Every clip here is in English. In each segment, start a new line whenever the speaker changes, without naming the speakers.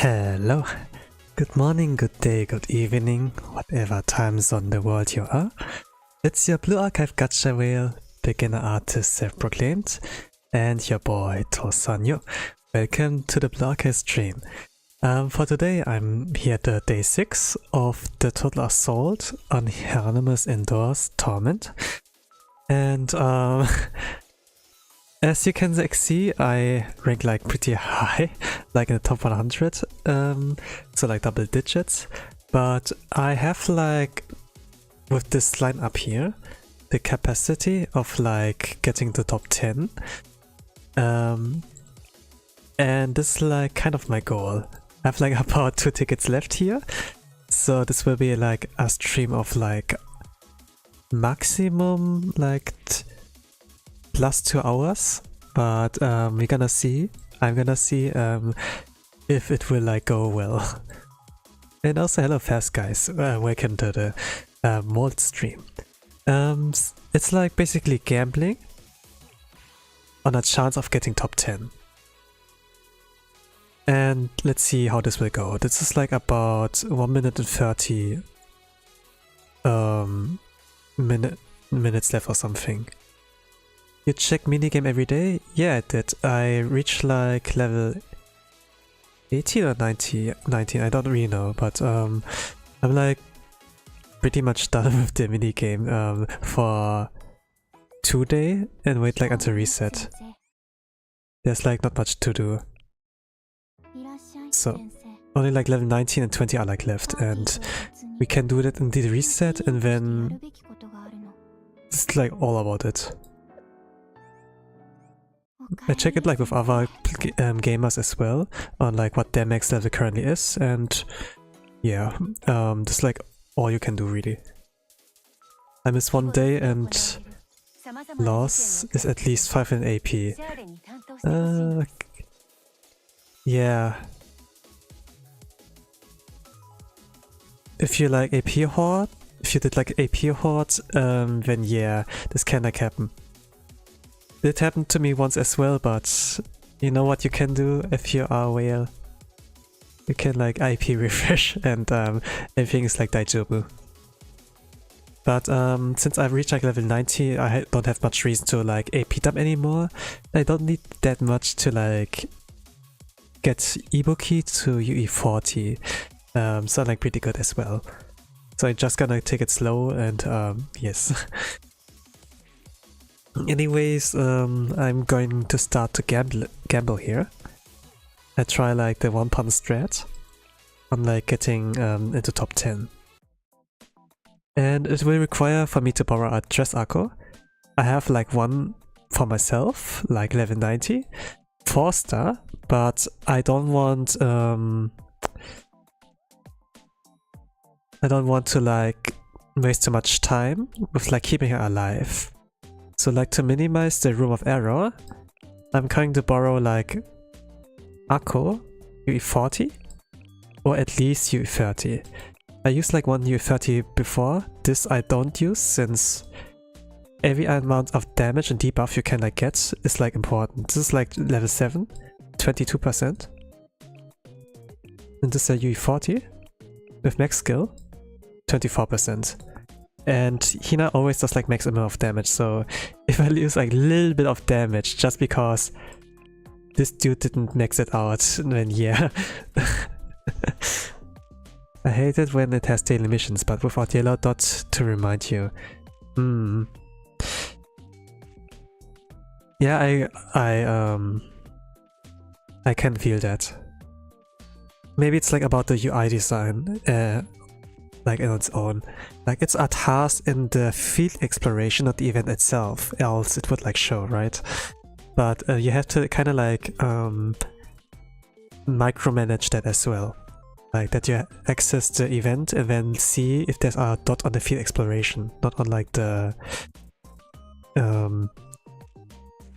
Hello, good morning, good day, good evening, whatever time zone the world you are. It's your Blue Archive Gacha Whale, beginner artist self-proclaimed, and your boy Tosanyo. Welcome to the Blue Archive stream. For today I'm here at day 6 of the total assault on Hieronymus Indoor Torment. And as you can see, I rank like pretty high, like in the top 100, so like double digits. But I have like, with this line up here, the capacity of like getting the top 10. And this is like kind of my goal. I have like about 2 tickets left here, so this will be like a stream of like maximum like plus 2 hours, but we're gonna see. I'm gonna see if it will like go well. And also hello fast guys, welcome to the mold stream. It's like basically gambling on a chance of getting top 10. And let's see how this will go. This is like about 1 minute and 30 minutes left or something. You check minigame every day? Yeah, I did. I reached like level 18 or 19, I don't really know, but I'm like pretty much done with the minigame for 2 days and wait like until reset. There's like not much to do. So only like level 19 and 20 are like left, and we can do that in the reset, and then it's like all about it. I check it like with other gamers as well on like what their max level currently is, and yeah, this is like all you can do really. I missed 1 day and loss is at least 5 in AP. Yeah. If you like AP Horde, if you did like AP Horde, then yeah, this can like happen. It happened to me once as well, but you know what you can do if you are a whale? You can like IP refresh and everything is like daijobu. But since I've reached like level 90, I don't have much reason to like AP dump anymore. I don't need that much to like get Ibuki to UE40. So like pretty good as well. So I'm just gonna take it slow and yes. Anyways, I'm going to start to gamble here. I try like the 1 pound strat on like getting into top 10. And it will require for me to borrow a dress Akko. I have like one for myself, like level 90, 4-star, but I don't want to like waste too much time with like keeping her alive. So like to minimize the room of error, I'm going to borrow like Akko UE40 or at least UE30. I used like one UE30 before. This I don't use since every amount of damage and debuff you can like get is like important. This is like level 7, 22%. And this is a UE40 with max skill, 24%. And Hina always does like maximum of damage, so if I lose like a little bit of damage just because this dude didn't max it out, then yeah. I hate it when it has daily missions, but without yellow dots to remind you. Yeah, I can feel that. Maybe it's like about the UI design. Like in its own. Like it's a task in the field exploration, not the event itself, else it would like show, right? But you have to kind of like micromanage that as well. Like that you access the event and then see if there's a dot on the field exploration, not on like the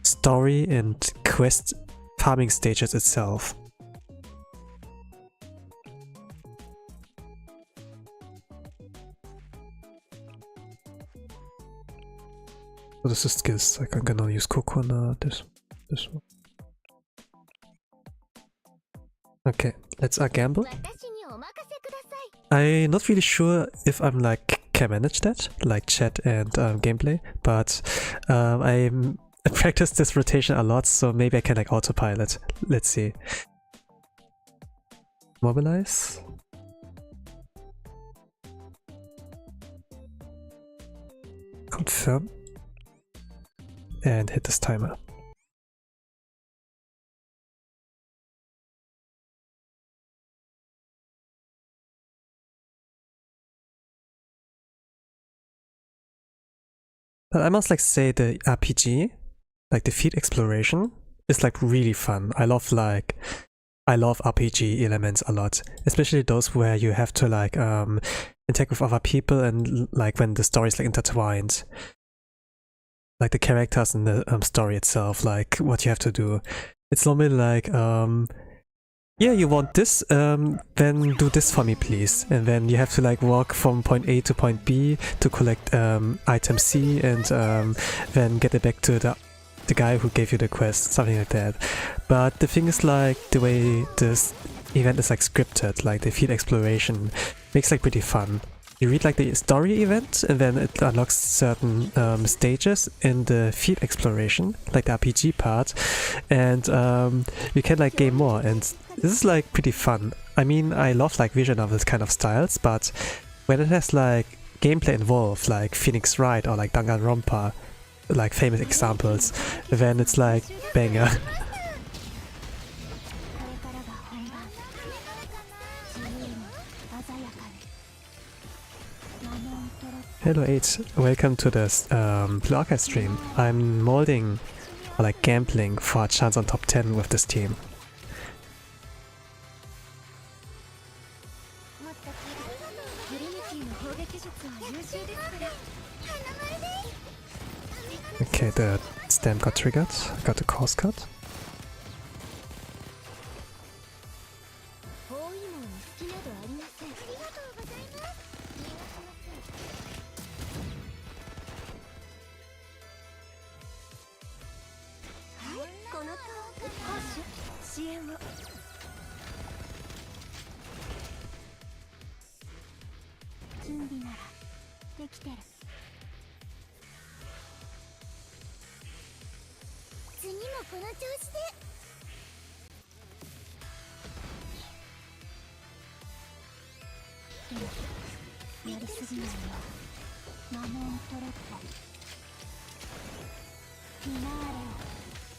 story and quest farming stages itself. So this is skills, like I'm gonna use coconut, this one. Okay, let's gamble. I'm not really sure if I'm like can manage that, like chat and gameplay, but I practice this rotation a lot, so maybe I can like autopilot. Let's see. Mobilize. Confirm. And hit this timer. But I must like say the RPG, like the field exploration, is like really fun. I love RPG elements a lot, especially those where you have to like interact with other people and like when the story is like intertwined. Like the characters in the story itself, like what you have to do. It's normally like yeah, you want this, then do this for me please. And then you have to like walk from point A to point B to collect item C and then get it back to the guy who gave you the quest, something like that. But the thing is like the way this event is like scripted, like the field exploration, makes like pretty fun. You read like the story event and then it unlocks certain stages in the field exploration, like the RPG part, and you can like game more, and this is like pretty fun. I mean, I love like visual novel kind of styles, but when it has like gameplay involved, like Phoenix Wright or like Danganronpa, like famous examples, then it's like banger. Hello 8, welcome to this Blue Archive stream. I'm molding or like gambling for a chance on top 10 with this team. Okay, the stamp got triggered, got the course cut.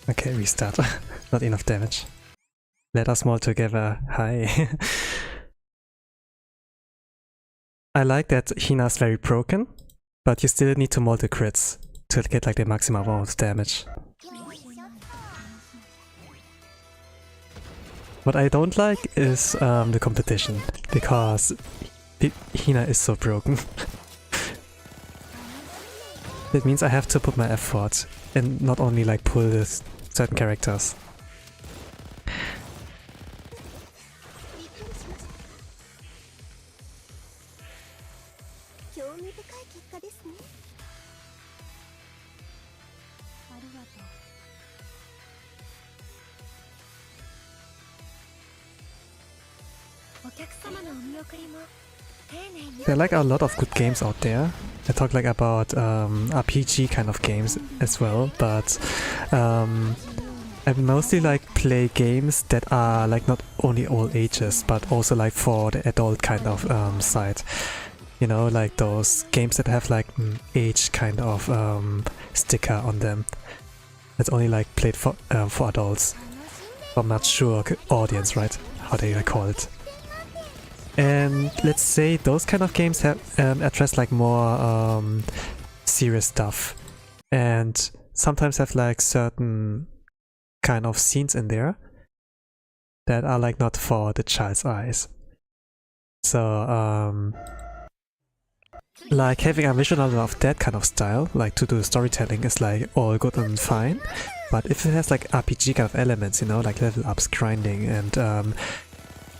Okay, restart. Not enough damage. Let us mold together. Hi. I like that Hina's very broken, but you still need to mold the crits to get like the maximum amount of damage. What I don't like is the competition, because Hina is so broken. That means I have to put my effort and not only like pull this certain characters. There are like a lot of good games out there. I talk like about RPG kind of games as well, but I mostly like play games that are like not only all ages, but also like for the adult kind of side. You know, like those games that have like age kind of sticker on them. That's only like played for adults, for mature audience, right? How do you call it? And let's say those kind of games have address like more serious stuff, and sometimes have like certain kind of scenes in there that are like not for the child's eyes. So like having a visual novel of that kind of style, like to do storytelling, is like all good and fine. But if it has like RPG kind of elements, you know, like level ups, grinding, and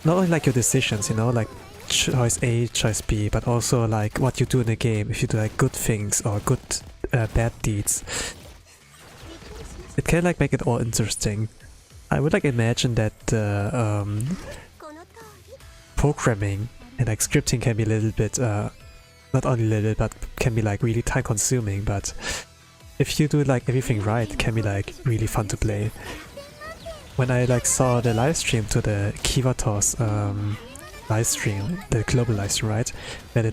not only like your decisions, you know, like choice A, choice B, but also like what you do in the game, if you do like good things or good bad deeds. It can like make it all interesting. I would like imagine that programming and like scripting can be a little bit, not only a little, but can be like really time consuming, but if you do like everything right, it can be like really fun to play. When I like saw the live stream to the kyatto's live stream, the global live stream, right, where the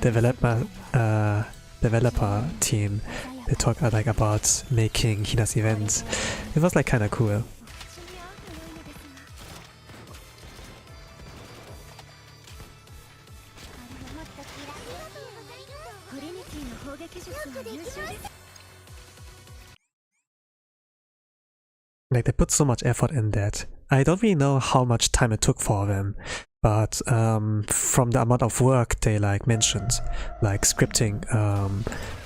developer team, they talk like about making Hina's events, it was like kind of cool. Like they put so much effort in that. I don't really know how much time it took for them, but from the amount of work they like mentioned, like scripting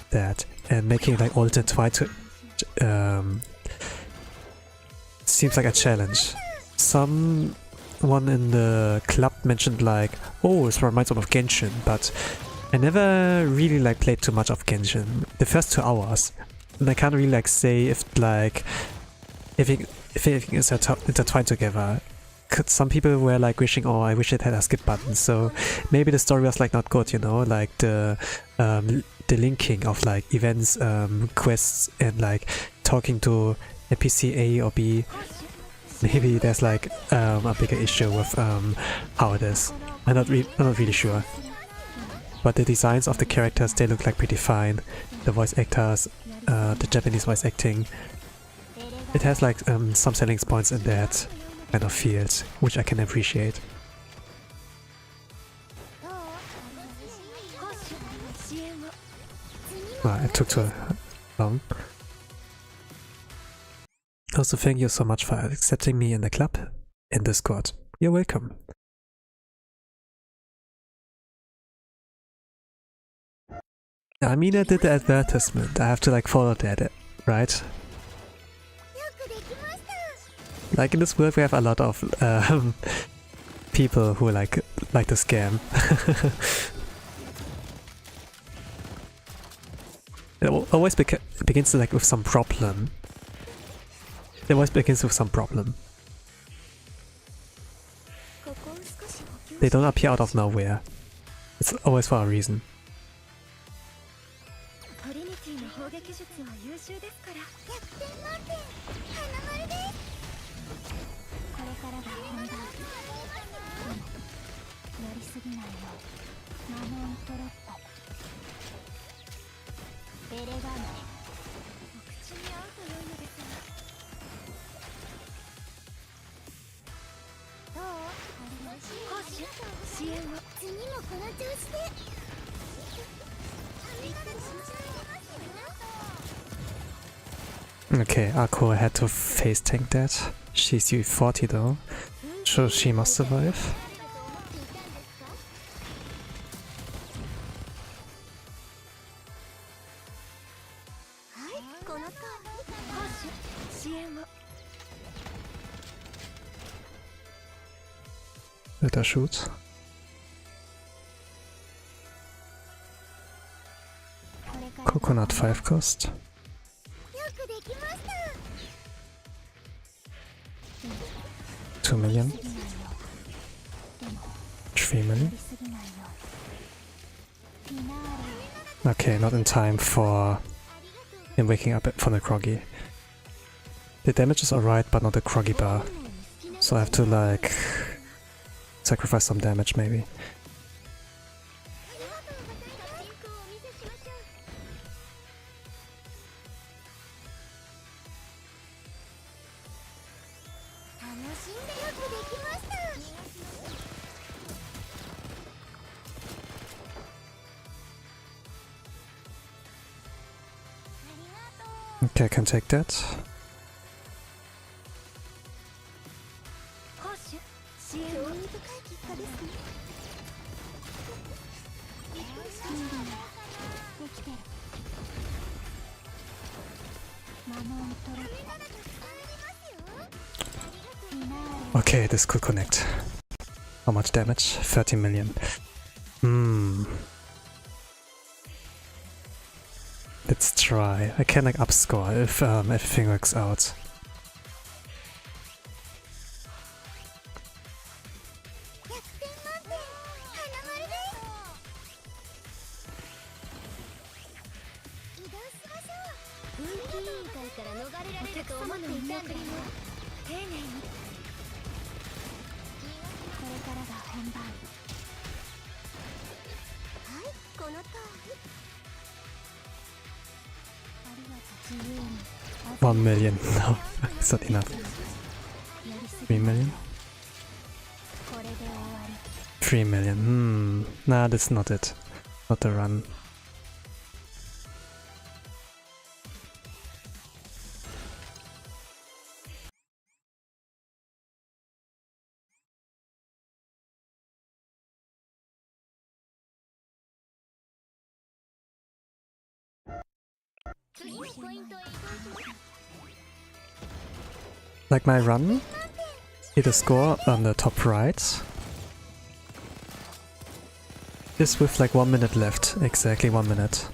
that and making like all intertwined, seems like a challenge. Someone in the club mentioned like, oh, it reminds me of Genshin, but I never really like played too much of Genshin. The first 2 hours, and I can't really like say if like if everything is intertwined together. Some people were like wishing, oh, I wish it had a skip button, so maybe the story was like not good, you know, like the linking of like events, quests, and like talking to NPC A or B. Maybe there's like a bigger issue with how it is. I'm not really sure. But the designs of the characters, they look like pretty fine. The voice actors, the Japanese voice acting. It has like some selling points in that kind of field, which I can appreciate. It took too long. Also, thank you so much for accepting me in the club in Discord. You're welcome. I mean, I did the advertisement. I have to like follow that, right? Like in this world we have a lot of people who like to scam. It always begins like with some problem. It always begins with some problem. They don't appear out of nowhere. It's always for a reason. Okay, Akko had to face tank that. She's U40 though, so she must survive. Let her shoot. Coconut 5 cost. 2 million. 3 million. Okay, not in time for him waking up from the groggy. The damage is alright, but not the groggy bar. So I have to like sacrifice some damage maybe. Okay, I can take that. Okay, this could connect. How much damage? 30 million. Let's try. I can like upscore if everything works out. 1 million. No, it's not enough. 3 million? 3 million. Nah, that's not it. Not the run. Like my run, hit a score on the top right. This with like 1 minute left, exactly 1 minute.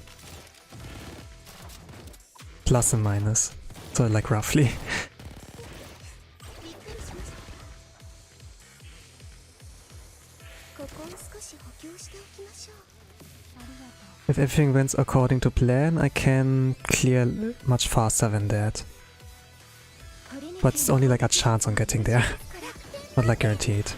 Plus and minus, so like roughly. If everything went according to plan, I can clear much faster than that. But it's only like a chance on getting there, not like guaranteed.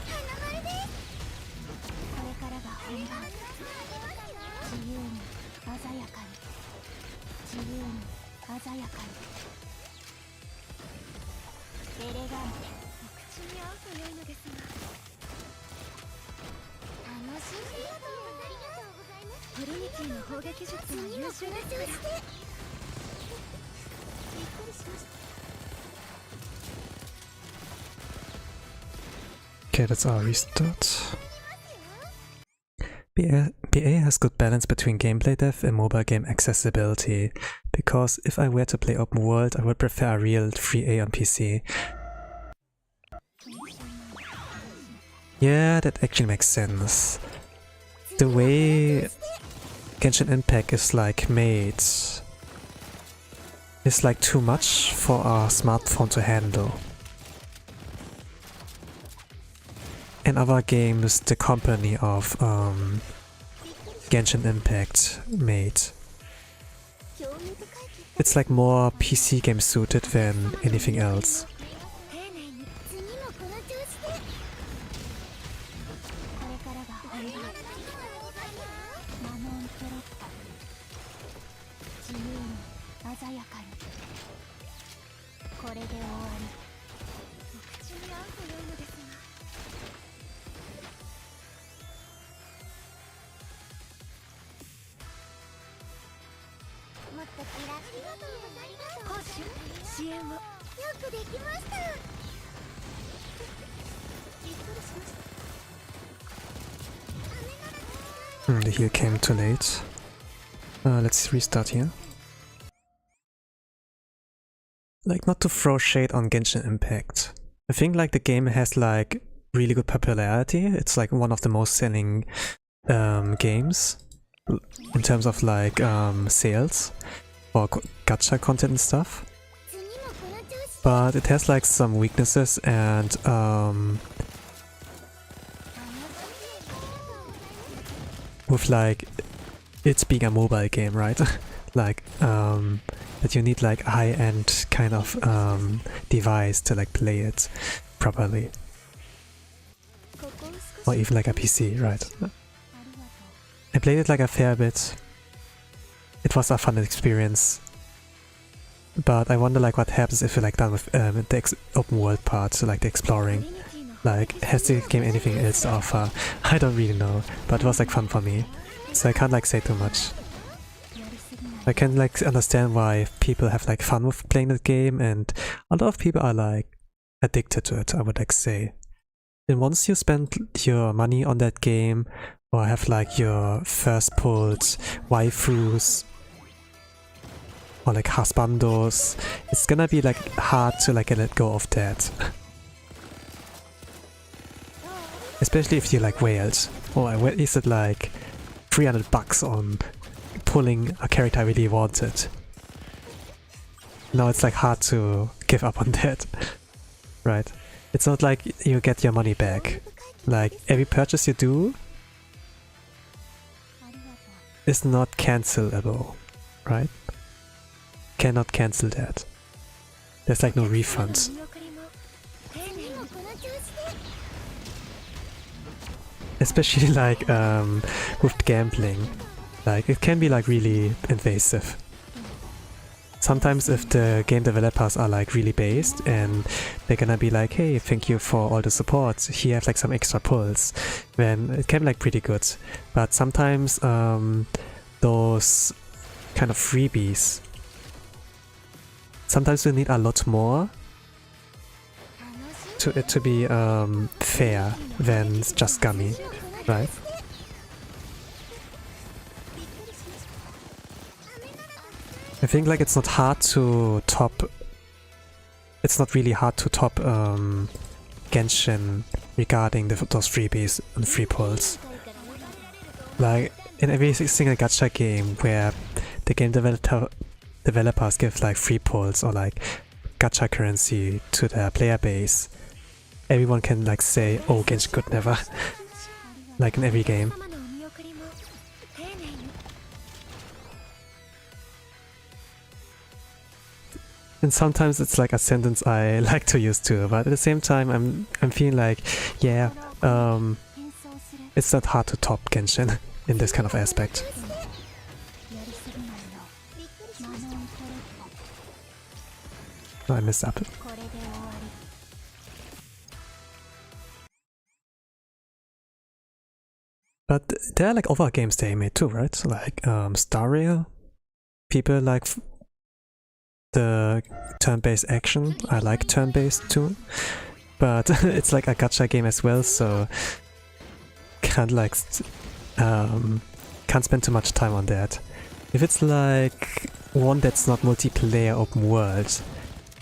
Okay, that's our restart. BA has good balance between gameplay depth and mobile game accessibility, because if I were to play open world, I would prefer a real 3A on PC. Yeah, that actually makes sense. The way Genshin Impact is like made is like too much for our smartphone to handle. And other games the company of Genshin Impact made. It's like more PC game suited than anything else. The heal came too late. Let's restart here. Like, not to throw shade on Genshin Impact. I think like the game has like really good popularity. It's like one of the most selling games in terms of like sales or gacha content and stuff. But it has like some weaknesses and with like it's being a mobile game, right? Like that you need like a high-end kind of device to like play it properly, or even like a PC, right? I played it like a fair bit. It was a fun experience, but I wonder like what happens if you're like done with the open world part, so like the exploring. Like, has the game anything else to offer? I don't really know, but it was like fun for me, so I can't like say too much. I can like understand why people have like fun with playing the game, and a lot of people are like addicted to it, I would like say. And once you spend your money on that game, or have like your first pulled waifus, or like husbandos, it's gonna be like hard to like let go of that. Especially if you like whales. Oh, I wasted like $300 on pulling a character I really wanted. Now it's like hard to give up on that. Right? It's not like you get your money back. Like every purchase you do is not cancelable, right? cannot cancel that. There's like no refunds. Especially like with gambling. Like it can be like really invasive. Sometimes if the game developers are like really based and they're gonna be like, hey, thank you for all the support, here have like some extra pulls, then it can be like pretty good. But sometimes those kind of freebies, sometimes we need a lot more to it to be fair than just gummy, right? I think like it's not hard to top. It's not really hard to top Genshin regarding those freebies and free pulls. Like in every single gacha game where the game developers give like free pulls or like gacha currency to their player base, everyone can like say, "Oh, Genshin could never." Like in every game. And sometimes it's like a sentence I like to use too, but at the same time I'm feeling like, yeah, it's not hard to top Genshin in this kind of aspect. Oh, I messed up. But there are like other games they made too, right? Like Star Rail. People like the turn-based action. I like turn-based too, but it's like a gacha game as well, so can't like can't spend too much time on that. If it's like one that's not multiplayer open world,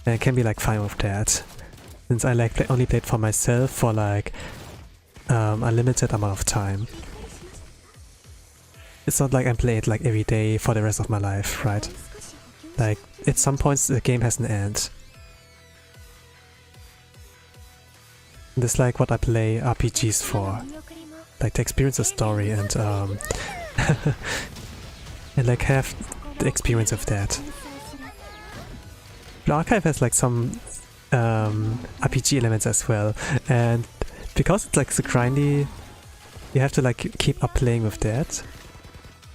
then I can be like fine with that. Since I like only played for myself for like a limited amount of time. It's not like I play it like every day for the rest of my life, right? Like, at some points the game has an end. That's like what I play RPGs for. Like to experience a story and and like have the experience of that. The Archive has like some RPG elements as well, and because it's like so grindy, you have to like keep up playing with that.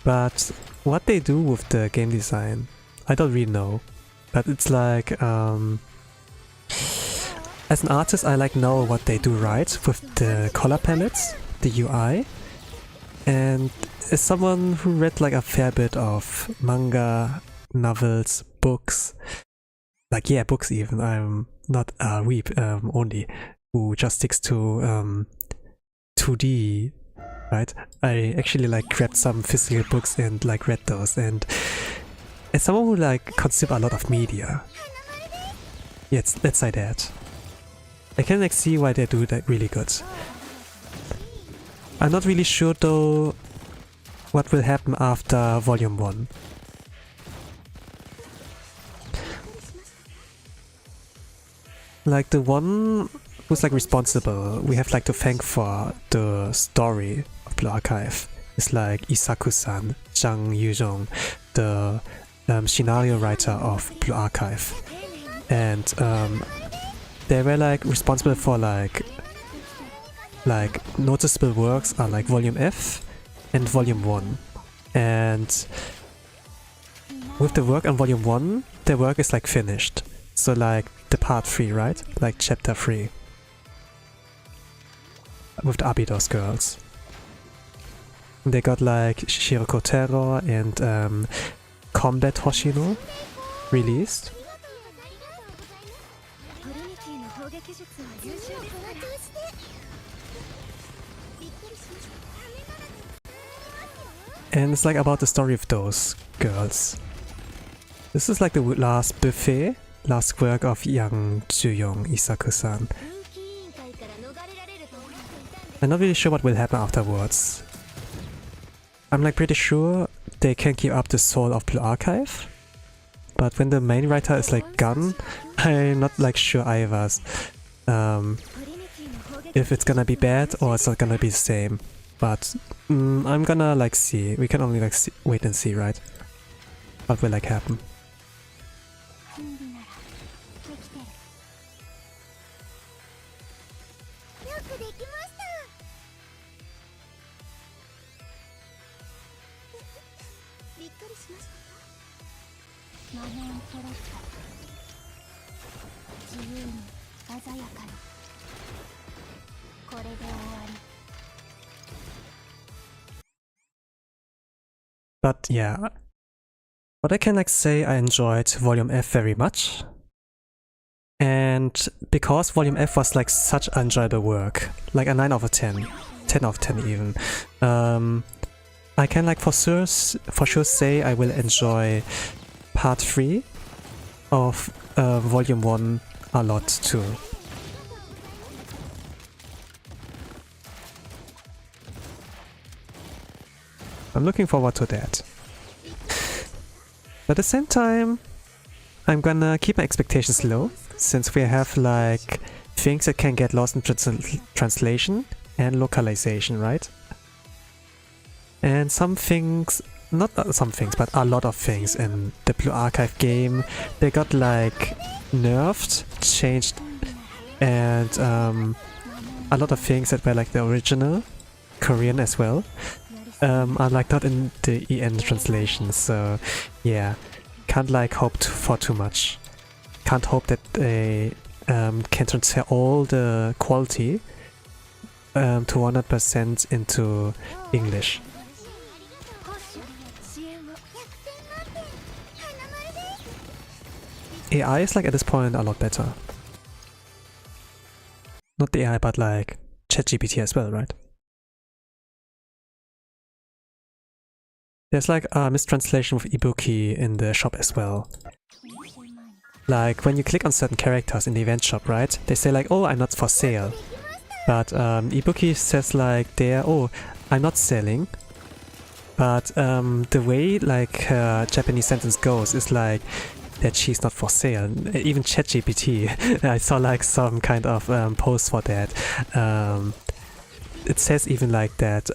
But what they do with the game design, I don't really know, but it's like, as an artist I like know what they do right with the color palettes, the UI, and as someone who read like a fair bit of manga, novels, books, like yeah, books even, I'm not a weeb only, who just sticks to 2D, right? I actually like grabbed some physical books and like read those, and as someone who like consumes a lot of media, yeah, let's say that, I can like see why they do that really good. I'm not really sure though what will happen after Volume 1. Like the one who's like responsible, we have like to thank for the story of Blue Archive, is like Isaku-san, Zhang Yuzhong, the scenario writer of Blue Archive, and they were like responsible for like noticeable works are like Volume F and Volume 1, and with the work on Volume 1, the work is like finished, so like the part 3, right? Like chapter 3 with the Abydos girls. They got like Shiroko Terror and Combat Hoshino released. And it's like about the story of those girls. This is like the last buffet, last work of young Juyong Isaku-san. I'm not really sure what will happen afterwards. I'm like pretty sure they can keep up the soul of Blue Archive, but when the main writer is like gone, I'm not like sure either if it's gonna be bad or it's not gonna be the same. But I'm gonna like see. We can only like wait and see, right? What will like happen? But yeah, what I can like say, I enjoyed Volume F very much. And because Volume F was like such enjoyable work, like a 9 out of 10, 10 out of 10 even, I can like for sure say I will enjoy part 3 of Volume 1 a lot too. I'm looking forward to that. But at the same time, I'm gonna keep my expectations low, since we have like things that can get lost in translation and localization, right? And some things, not some things, but a lot of things in the Blue Archive game, they got like nerfed, changed, and a lot of things that were like the original, Korean as well, are like not in the EN translation, so yeah, can't like hope for too much. Can't hope that they can transfer all the quality to 100% into English. AI is like at this point a lot better. Not the AI, but like ChatGPT as well, right? There's like a mistranslation with Ibuki in the shop as well. Like when you click on certain characters in the event shop, right? They say like, oh, I'm not for sale. But Ibuki says like there, oh, I'm not selling. But the way like her Japanese sentence goes is like that she's not for sale. Even ChatGPT, I saw like some kind of post for that. It says even like that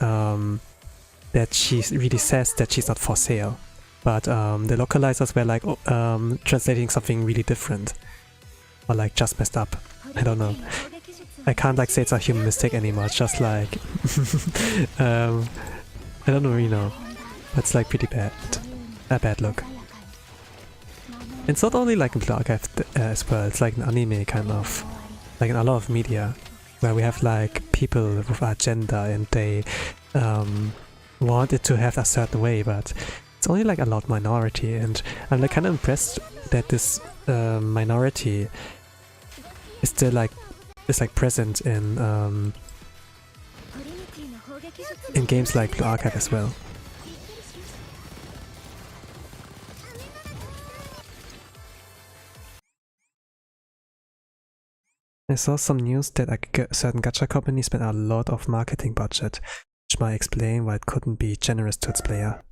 that she really says that she's not for sale. But the localizers were like translating something really different. Or like just messed up. I don't know. I can't like say it's a human mistake anymore, it's just like I don't know, you know. That's like pretty bad. A bad look. It's not only like in Blue Archive as well, it's like an anime kind of, like in a lot of media, where we have like people with agenda and they want it to have a certain way, but it's only like a loud minority, and I'm like kind of impressed that this minority is still like present in games like Blue Archive as well. I saw some news that a certain gacha company spent a lot of marketing budget, which might explain why it couldn't be generous to its player.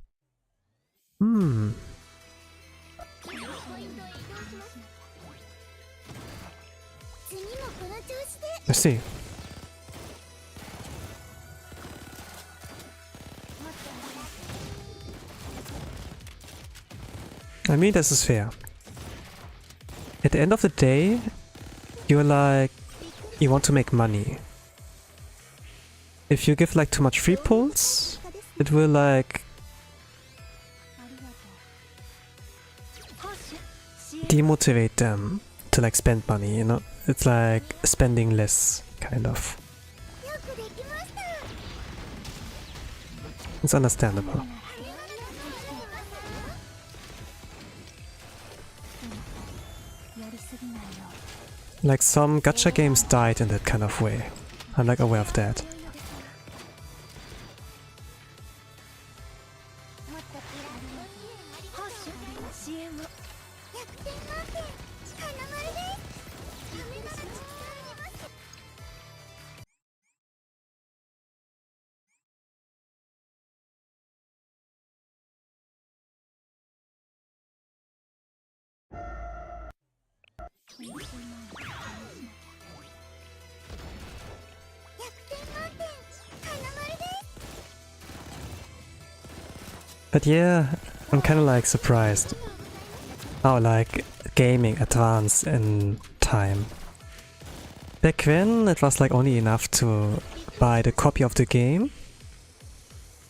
I see. I mean, this is fair. At the end of the day, you're like, you want to make money. If you give like too much free pulls, it will like demotivate them to like spend money, you know? It's like spending less, kind of. It's understandable. Like some gacha games died in that kind of way. I'm like aware of that. But yeah, I'm kinda like surprised how like gaming advanced in time. Back then it was like only enough to buy the copy of the game,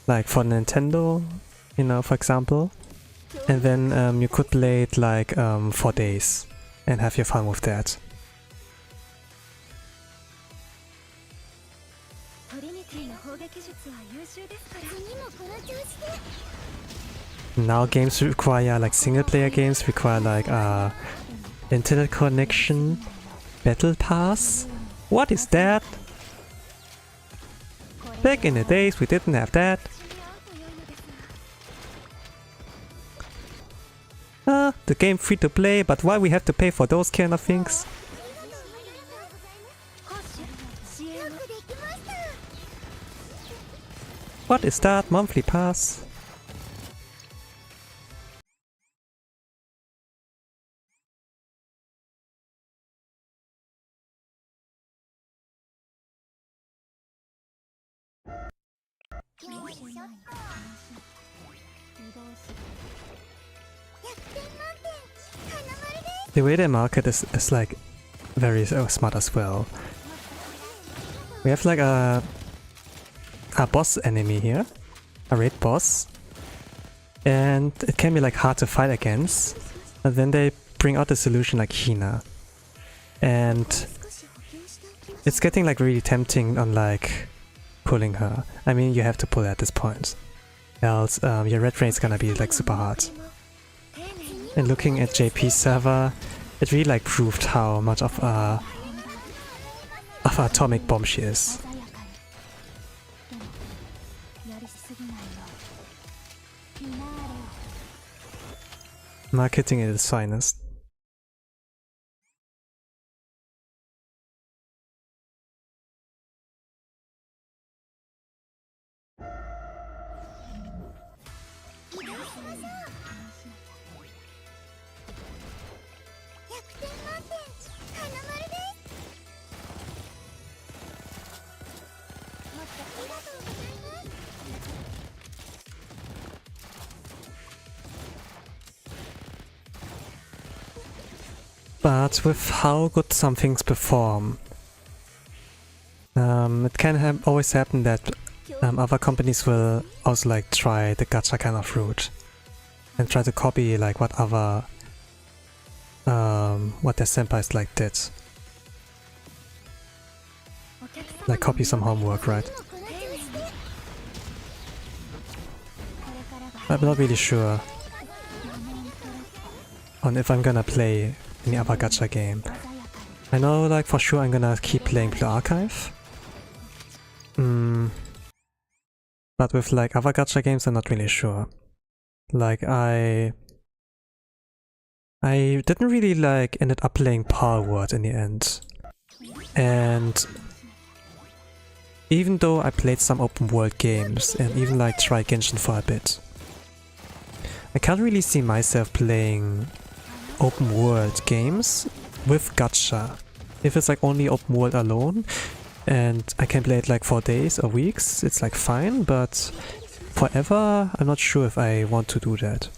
like for Nintendo, you know, for example. And then you could play it like for days and have your fun with that. Now games require, like single player games require like internet connection, battle pass. What is that? Back in the days we didn't have that. The game free to play, but why we have to pay for those kind of things? What is that? Monthly pass? The way they market is like very smart as well. We have like a boss enemy here, a raid boss, and it can be like hard to fight against, and then they bring out the solution like Hina, and it's getting like really tempting on like pulling her. I mean, you have to pull her at this point, else your red raid is gonna be like super hard. And looking at JP's server, it really like proved how much of a atomic bomb she is. Marketing at its finest. But with how good some things perform, it can always happen that other companies will also like try the gacha kind of route and try to copy like what other what their senpais like did, like copy some homework, right? I'm not really sure on if I'm gonna play any other gacha game. I know like for sure I'm gonna keep playing Blue Archive. But with like other gacha games I'm not really sure. Like I didn't really like ended up playing Palworld in the end. And even though I played some open world games and even like tried Genshin for a bit, I can't really see myself playing open world games with gacha. If it's like only open world alone and I can play it like for days or weeks, it's like fine, but forever, I'm not sure if I want to do that.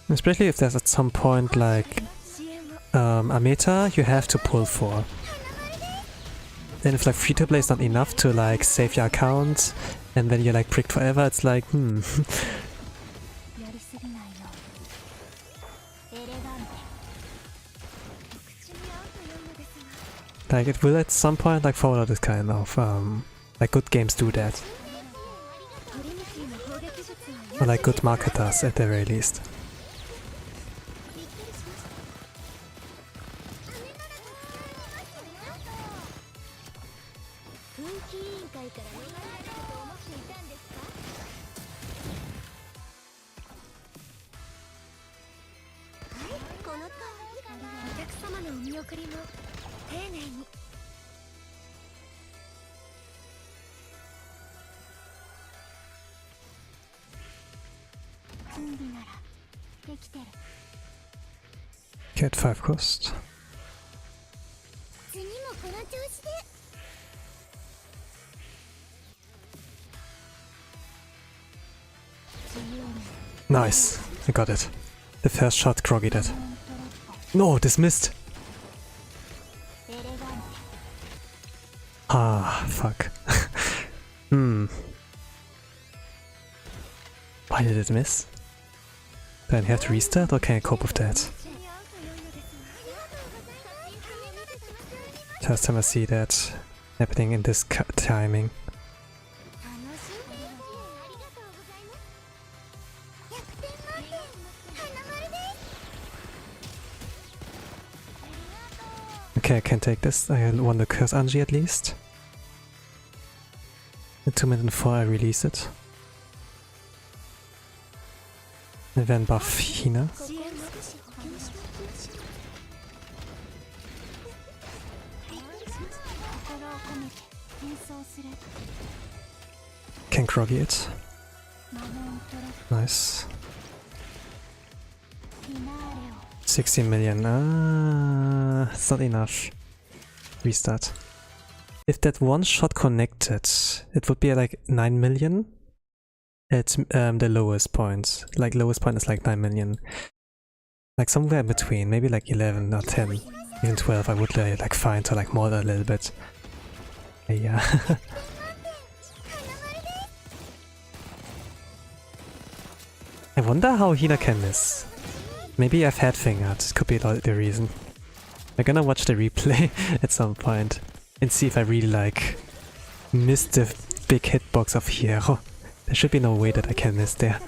Especially if there's at some point like a meta you have to pull for. And if like free-to-play is not enough to like save your account and then you're like pricked forever, it's like Like it will at some point like follow this kind of like good games do that. Or like good marketers at the very least. Get 5 cost. Nice, I got it. The first shot groggied it. No, dismissed! Ah, fuck. Hmm. Why did it miss? Do I have to restart or can I cope with that? First time I see that happening in this timing. Okay, I can take this. I want to curse Anji at least. In 2 minutes 4 I release it. And then buff Hina. Can groggy it. Nice. 60 million. It's not enough. Restart. If that one shot connected, it would be like 9 million at the lowest point. Like lowest point is like 9 million. Like somewhere in between, maybe like 11 or 10, even 12. I would like find to like more a little bit. Yeah. I wonder how Hina can miss. Maybe I've had fingered, it could be the reason. I'm gonna watch the replay at some point and see if I really like missed the big hitbox of Hierro. There should be no way that I can miss there.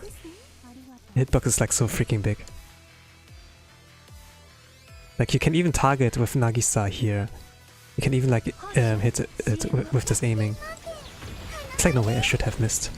The hitbox is like so freaking big. Like you can even target with Nagisa here. You can even like hit it with this aiming. It's like no way I should have missed.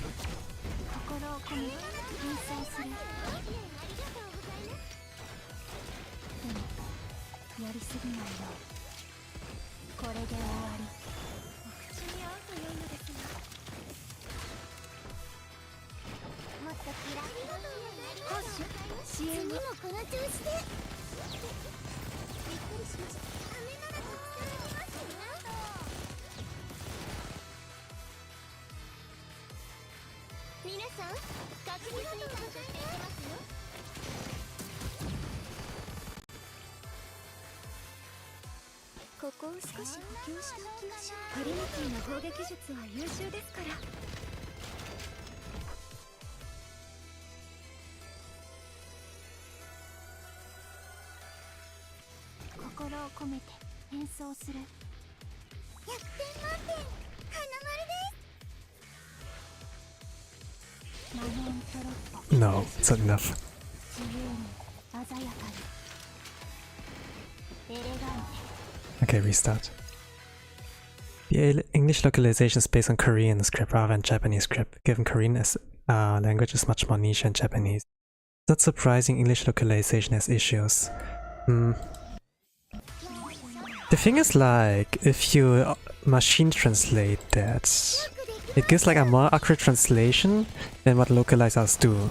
No, it's not enough. Okay, restart. The English localization is based on Korean script rather than Japanese script, given Korean as language is much more niche than Japanese. It's not surprising English localization has issues. The thing is, like, if you machine translate that, it gives like a more accurate translation than what localizers do.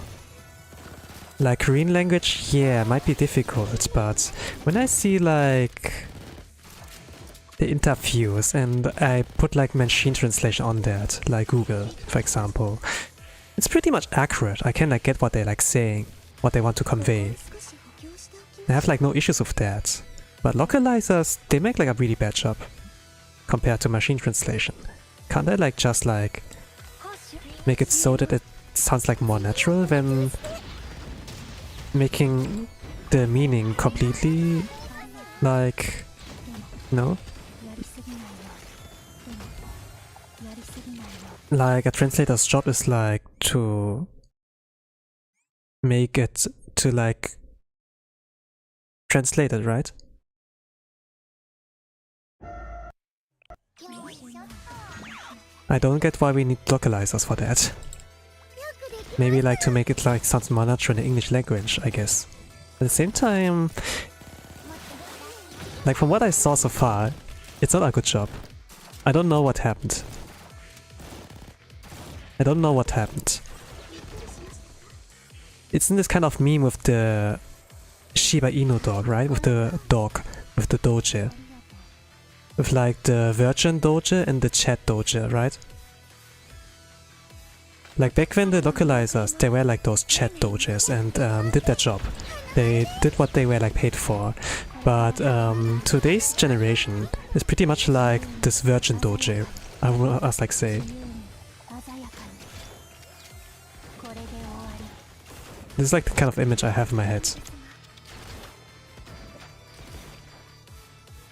Like Korean language, yeah, might be difficult, but when I see like the interviews and I put like machine translation on that, like Google, for example, it's pretty much accurate. I can like get what they're like saying, what they want to convey. I have like no issues with that. But localizers, they make like a really bad job compared to machine translation. Can't I like just like make it so that it sounds like more natural than making the meaning completely like, no? Like a translator's job is like to make it to like translate it, right? I don't get why we need localizers for that. Maybe like to make it like sounds more natural in the English language, I guess. At the same time, like from what I saw so far, it's not a good job. I don't know what happened. I don't know what happened. It's in this kind of meme with the Shiba Inu dog, right? With the dog, with the doge. With like the virgin doge and the chat doge, right? Like back when the localizers, they were like those chat doges and did their job. They did what they were like paid for. But today's generation is pretty much like this virgin dojo, I would like say. This is like the kind of image I have in my head.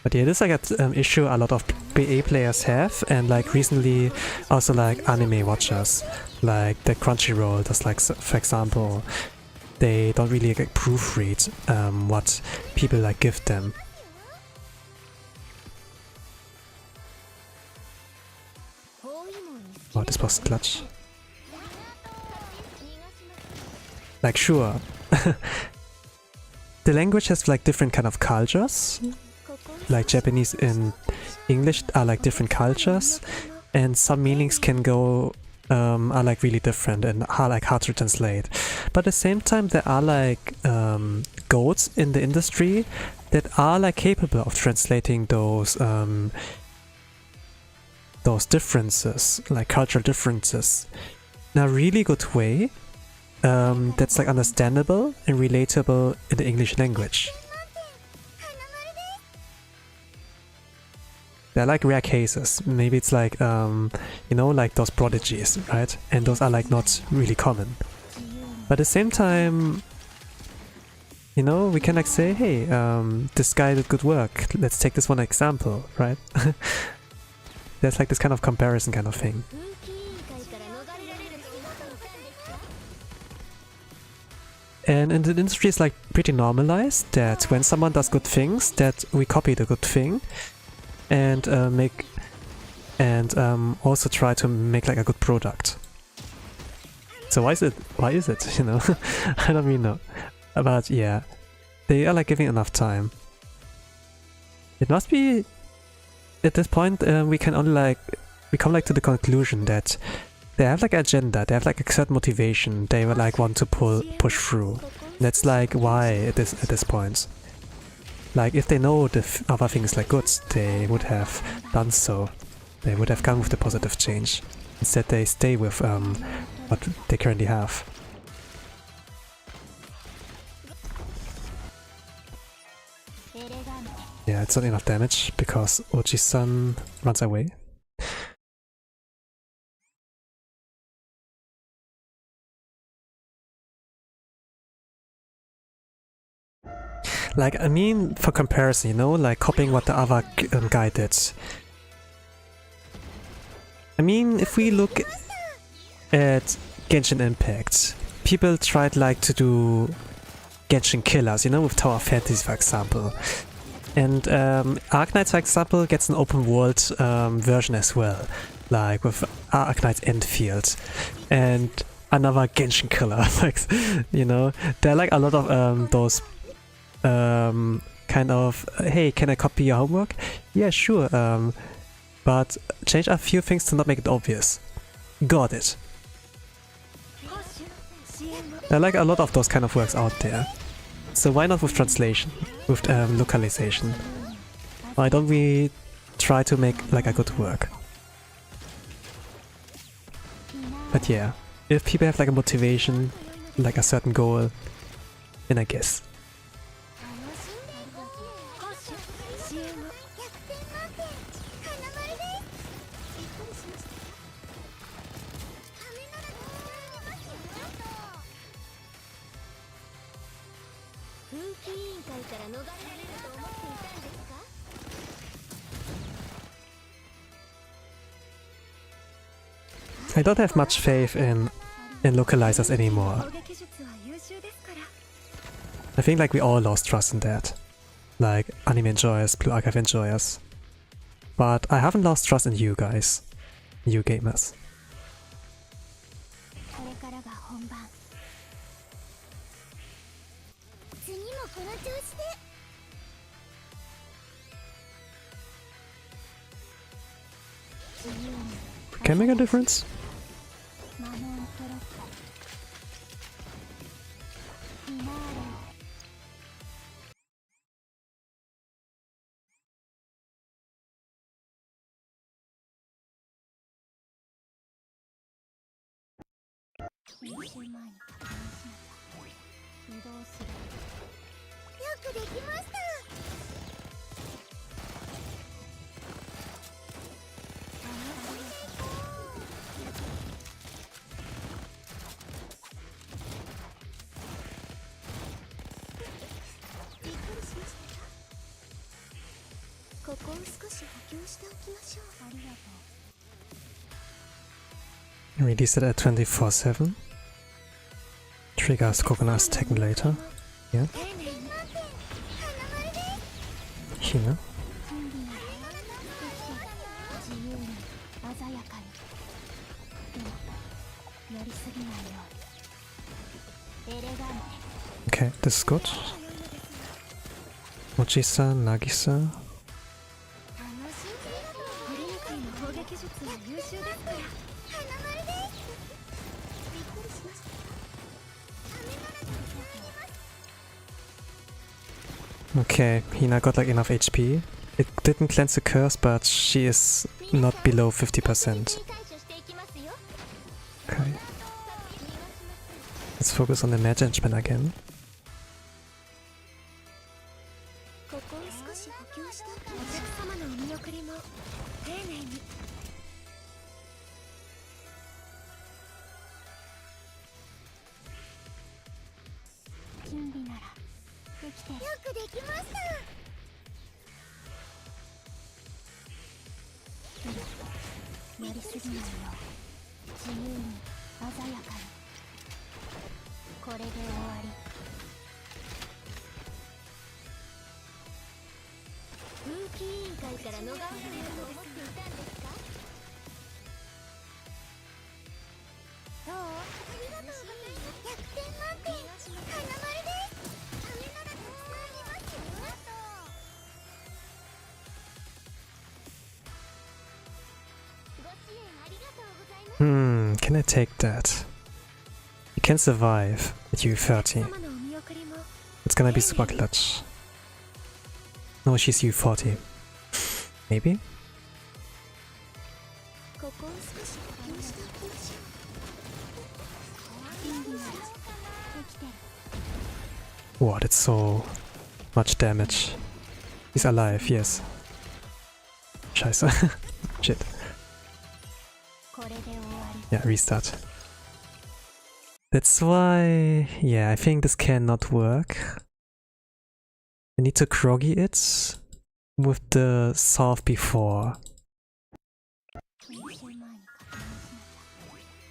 But yeah, this is like an issue a lot of BA players have, and like recently also like anime watchers, like the Crunchyroll does, like, for example, they don't really like proofread what people like give them. Oh, this was clutch. Like, sure. The language has like different kind of cultures. Like Japanese and English are like different cultures, and some meanings can go are like really different and are like hard to translate. But at the same time, there are like goats in the industry that are like capable of translating those differences, like cultural differences, in a really good way that's like understandable and relatable in the English language. They're like rare cases. Maybe it's like, you know, like those prodigies, right? And those are like not really common. But at the same time, you know, we can like say, hey, this guy did good work. Let's take this one example, right? There's like this kind of comparison kind of thing. And in the industry, it's like pretty normalized that when someone does good things, that we copy the good thing and also try to make like a good product. So why is it, you know? I don't really know. But yeah, they are like giving enough time. It must be at this point we can only like come like to the conclusion that they have like an agenda, they have like a certain motivation they would like want to push through. That's like why at this point. Like if they know the other things like good, they would have done so. They would have gone with the positive change. Instead they stay with what they currently have. Yeah, it's not enough damage because Oji-san runs away. Like, I mean, for comparison, you know, like copying what the other guy did. I mean, if we look at Genshin Impact, people tried like to do Genshin Killers, you know, with Tower of Fantasy, for example. And Arknights, for example, gets an open world version as well, like with Arknights Endfield. And another Genshin Killer, like, you know, there are like a lot of those kind of, hey, can I copy your homework? Yeah, sure, but change a few things to not make it obvious. Got it. There are like a lot of those kind of works out there. So why not with translation, with localization? Why don't we try to make like a good work? But yeah, if people have like a motivation, like a certain goal, then I guess. I don't have much faith in localizers anymore. I think like we all lost trust in that. Like anime enjoyers, Blue Archive enjoyers. But I haven't lost trust in you guys. You gamers. Can make a difference? Release it at 24/7. Triggers coconut taken later. Yeah. Here. Okay, this is good. Mochi-san, Nagi-san. Okay, Hina got like enough HP. It didn't cleanse the curse, but she is not below 50%. Okay. Let's focus on the management again. Can I take that? You can survive at U30. It's gonna be super clutch. No, she's U40. Maybe? Wow, that's so much damage. He's alive, yes. Scheiße. Shit. Yeah, restart. That's why... yeah, I think this cannot work. I need to groggy it with the solve before.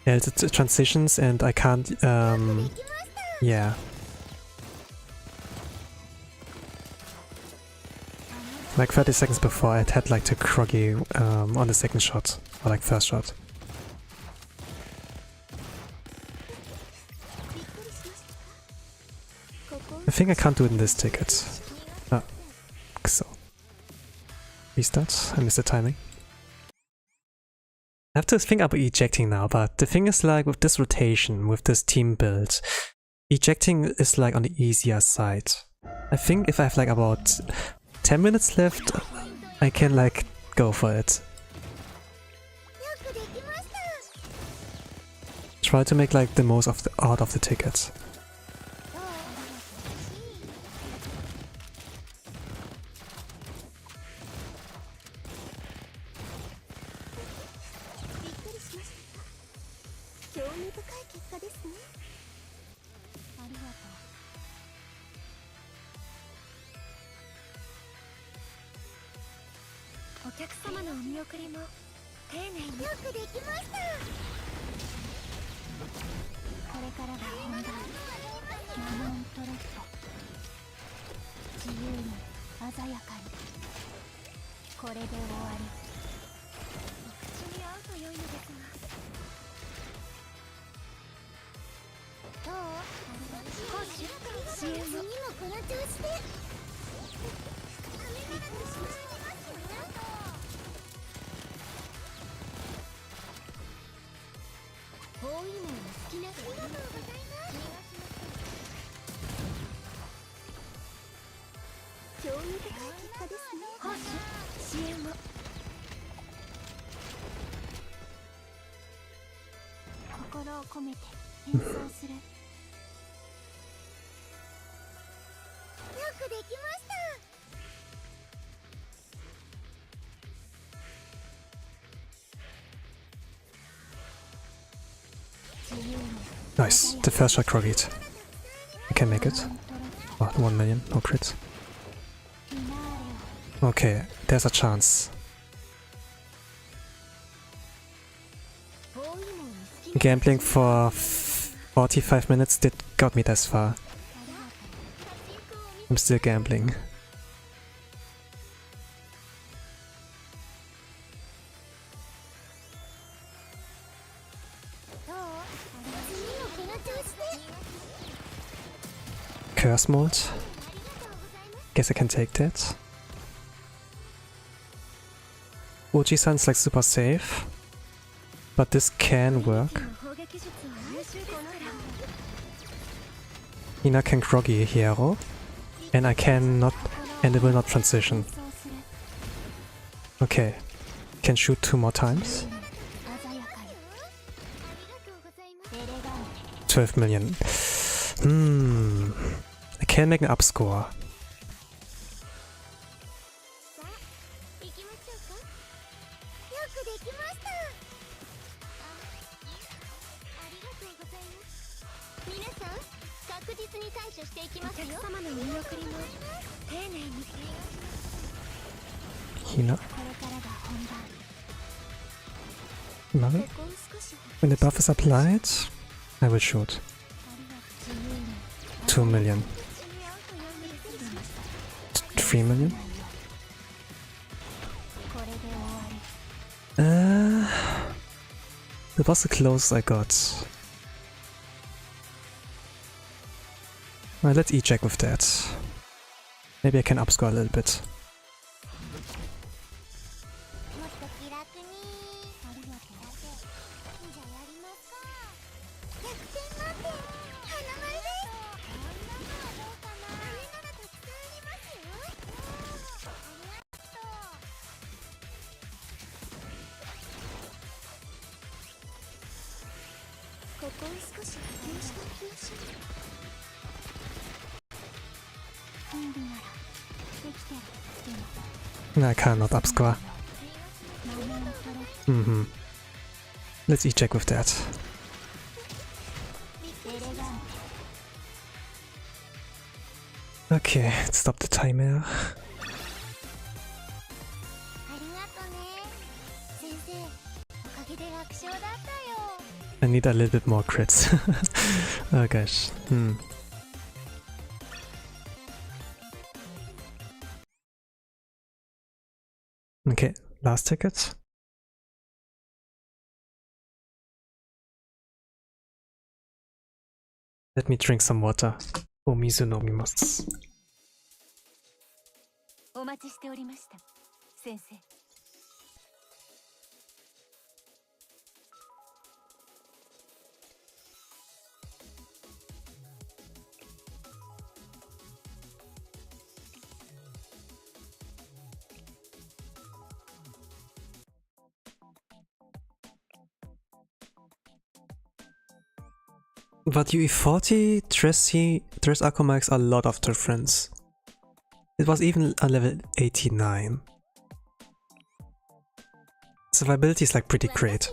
Yeah, it's transitions and I can't... yeah. Like 30 seconds before I'd had like to groggy on the second shot, or like first shot. I think I can't do it in this ticket. Ah, so. Restart, I missed the timing. I have to think about ejecting now, but the thing is like with this rotation, with this team build, ejecting is like on the easier side. I think if I have like about 10 minutes left, I can like go for it. Try to make like the most of out of the ticket. Nice, the first shot groggied. I can make it. Oh, 1 million, no crit. Okay, there's a chance. Gambling for 45 minutes got me this far. I'm still gambling. Curse mold. Guess I can take that. Oji-san's like super safe, but this can work. Hina can groggy a hero, and I cannot, and it will not transition. Okay, can shoot 2 more times. 12 million. I can make an up score. Hina. No. When the buff is applied, I will shoot. 2 million. 3 million? That was the closest I got. Well, let's E-check with that. Maybe I can upscore a little bbit. I cannot upscore. Let's E-check with that. Okay, let's stop the timer. I need a little bit more crits. Oh gosh. Okay, last ticket. Let me drink some water. O mizu nomimasu. But UE40 dress Akko makes a lot of difference. It was even a level 89. Survivability is like pretty great.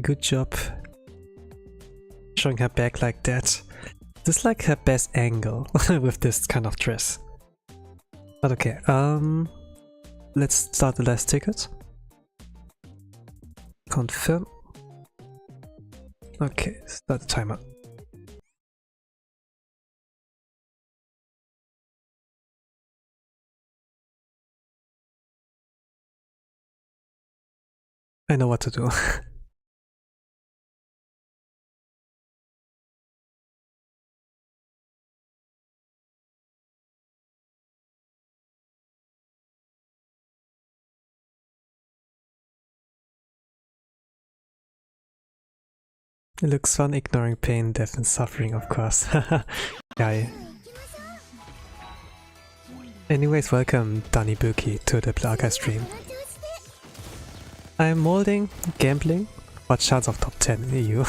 Good job. Showing her back like that. This is like her best angle with this kind of dress. But okay, let's start the last ticket. Confirm. Okay, start the timer. I know what to do. It looks fun, ignoring pain, death and suffering, of course. Guy. Anyways, welcome Danibuki to the Plaga stream. I'm molding, gambling What chance of top 10 in EU?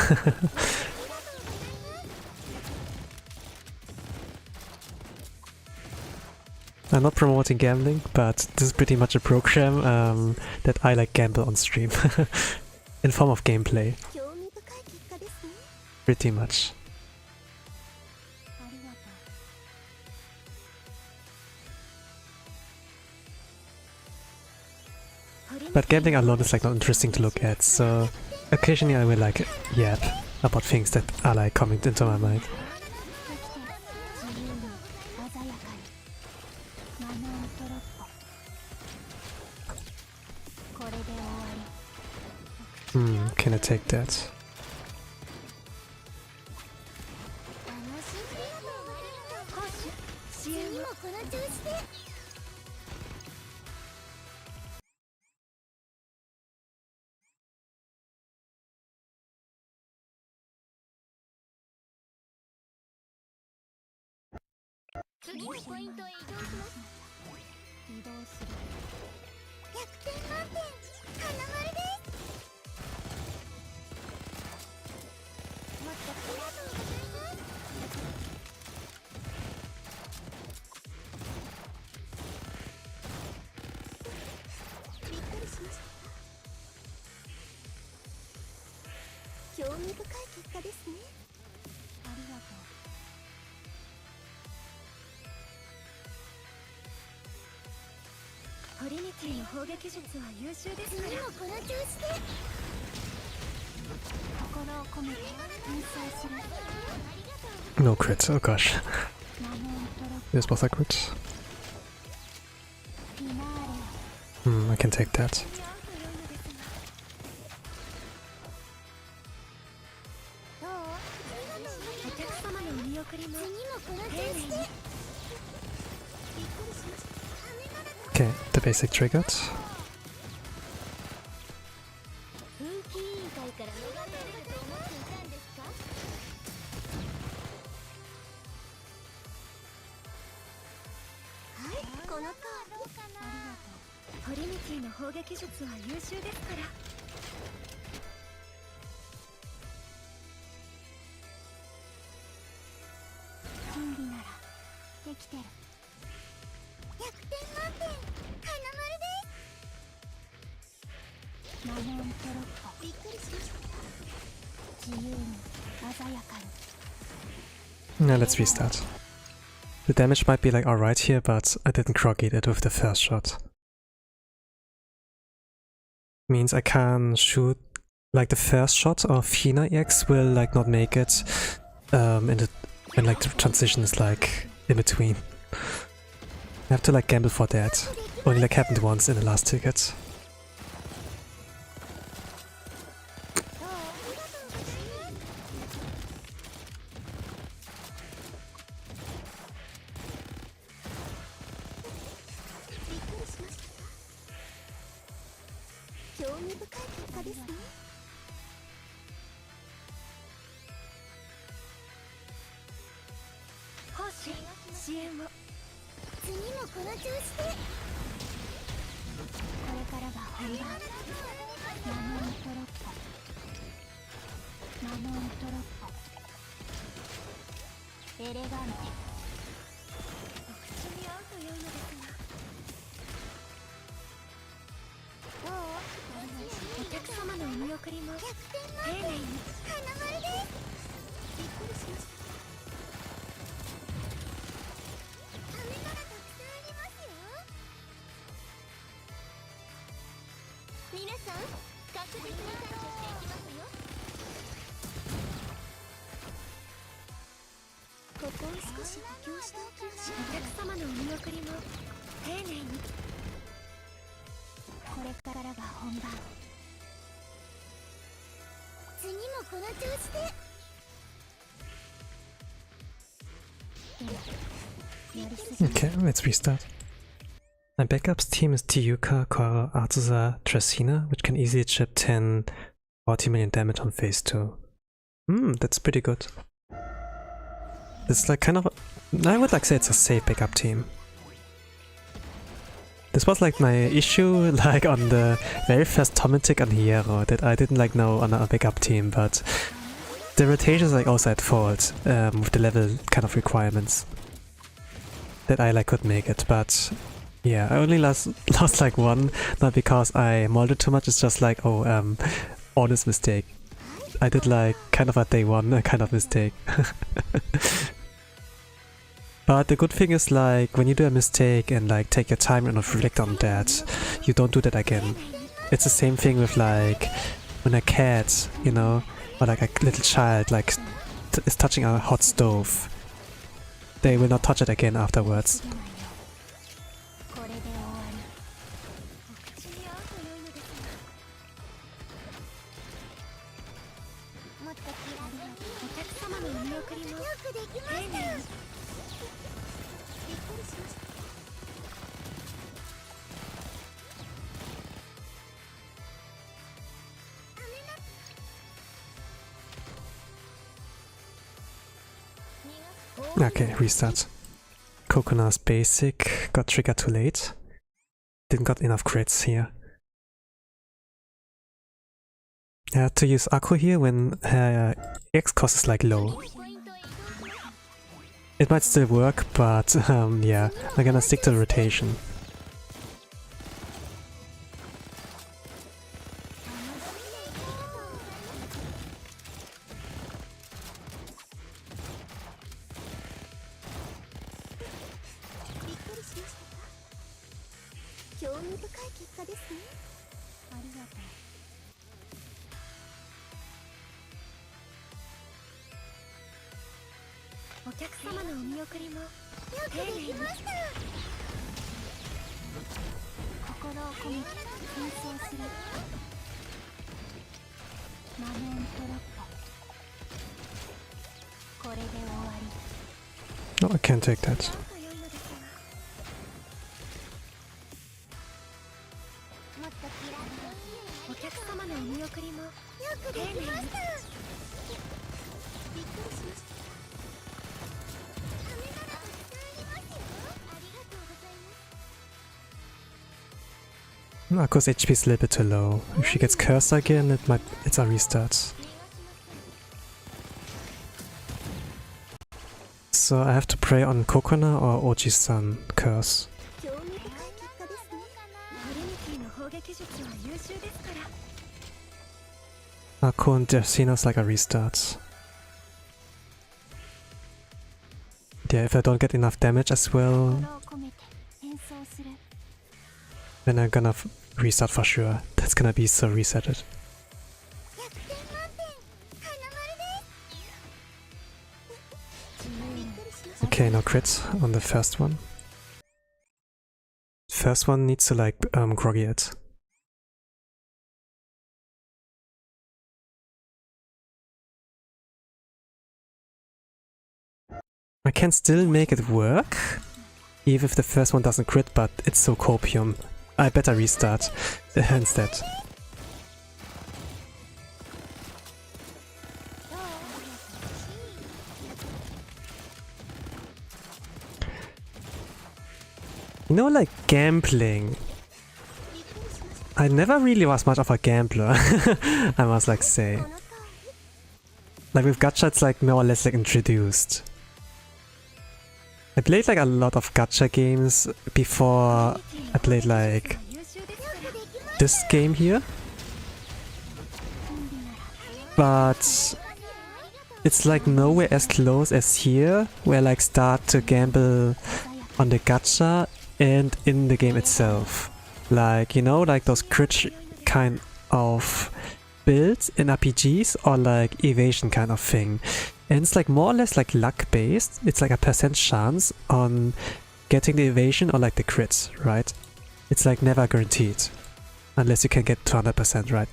I'm not promoting gambling, but this is pretty much a program that I like gamble on stream. In form of gameplay. Pretty much. But gambling alone is like not interesting to look at, so occasionally I will like yap about things that are like coming into my mind. Can I take that? No crit, oh gosh. This was a crit. I can take that. Okay, the basic triggered. Now let's restart. The damage might be like alright here, but I didn't crocketed it with the first shot. Means I can shoot like the first shot of Hina EX will like not make it when like the transition is like in between. I have to like gamble for that. Only like happened once in the last ticket. Okay, let's restart. My backups team is Tiyuka, Korra, Artusa, Tracina, which can easily chip 10, 40 million damage on phase 2. That's pretty good. It's like kind of I would like say it's a safe backup team. This was like my issue like on the very first torment tick on Hierro that I didn't like know on a big up team, but the rotation is like also at fault with the level kind of requirements that I like could make it, but yeah, I only lost like one, not because I molded too much, it's just like, oh, honest mistake. I did like kind of a day one kind of mistake. But the good thing is like when you do a mistake and like take your time and reflect on that, you don't do that again. It's the same thing with like when a cat, you know, or like a little child like is touching a hot stove. They will not touch it again afterwards. Okay, restart. Coconut's basic, got triggered too late. Didn't got enough crits here. I had to use Akku here when her X cost is like low. It might still work, but yeah, I'm gonna stick to the rotation. No, I can't take that. Akku's HP is a little bit too low. If she gets cursed again, it's a restart. So I have to pray on Kokona or Oji-san curse. Akku and Dersina's like a restart. Yeah, if I don't get enough damage as well, then I'm gonna restart for sure. That's gonna be so resetted. Okay, no crits on the first one. First one needs to like groggy it. I can still make it work, even if the first one doesn't crit, but it's so copium. I better restart instead. You know, like gambling. I never really was much of a gambler, I must like say. Like with gacha it's like more or less like introduced. I played like a lot of gacha games before I played like this game here. But it's like nowhere as close as here, where I like start to gamble on the gacha and in the game itself. Like, you know, like those crit kind of builds in RPGs or like evasion kind of thing. And it's like more or less like luck based. It's like a % chance on getting the evasion or like the crits, right? It's like never guaranteed. Unless you can get 200%, right?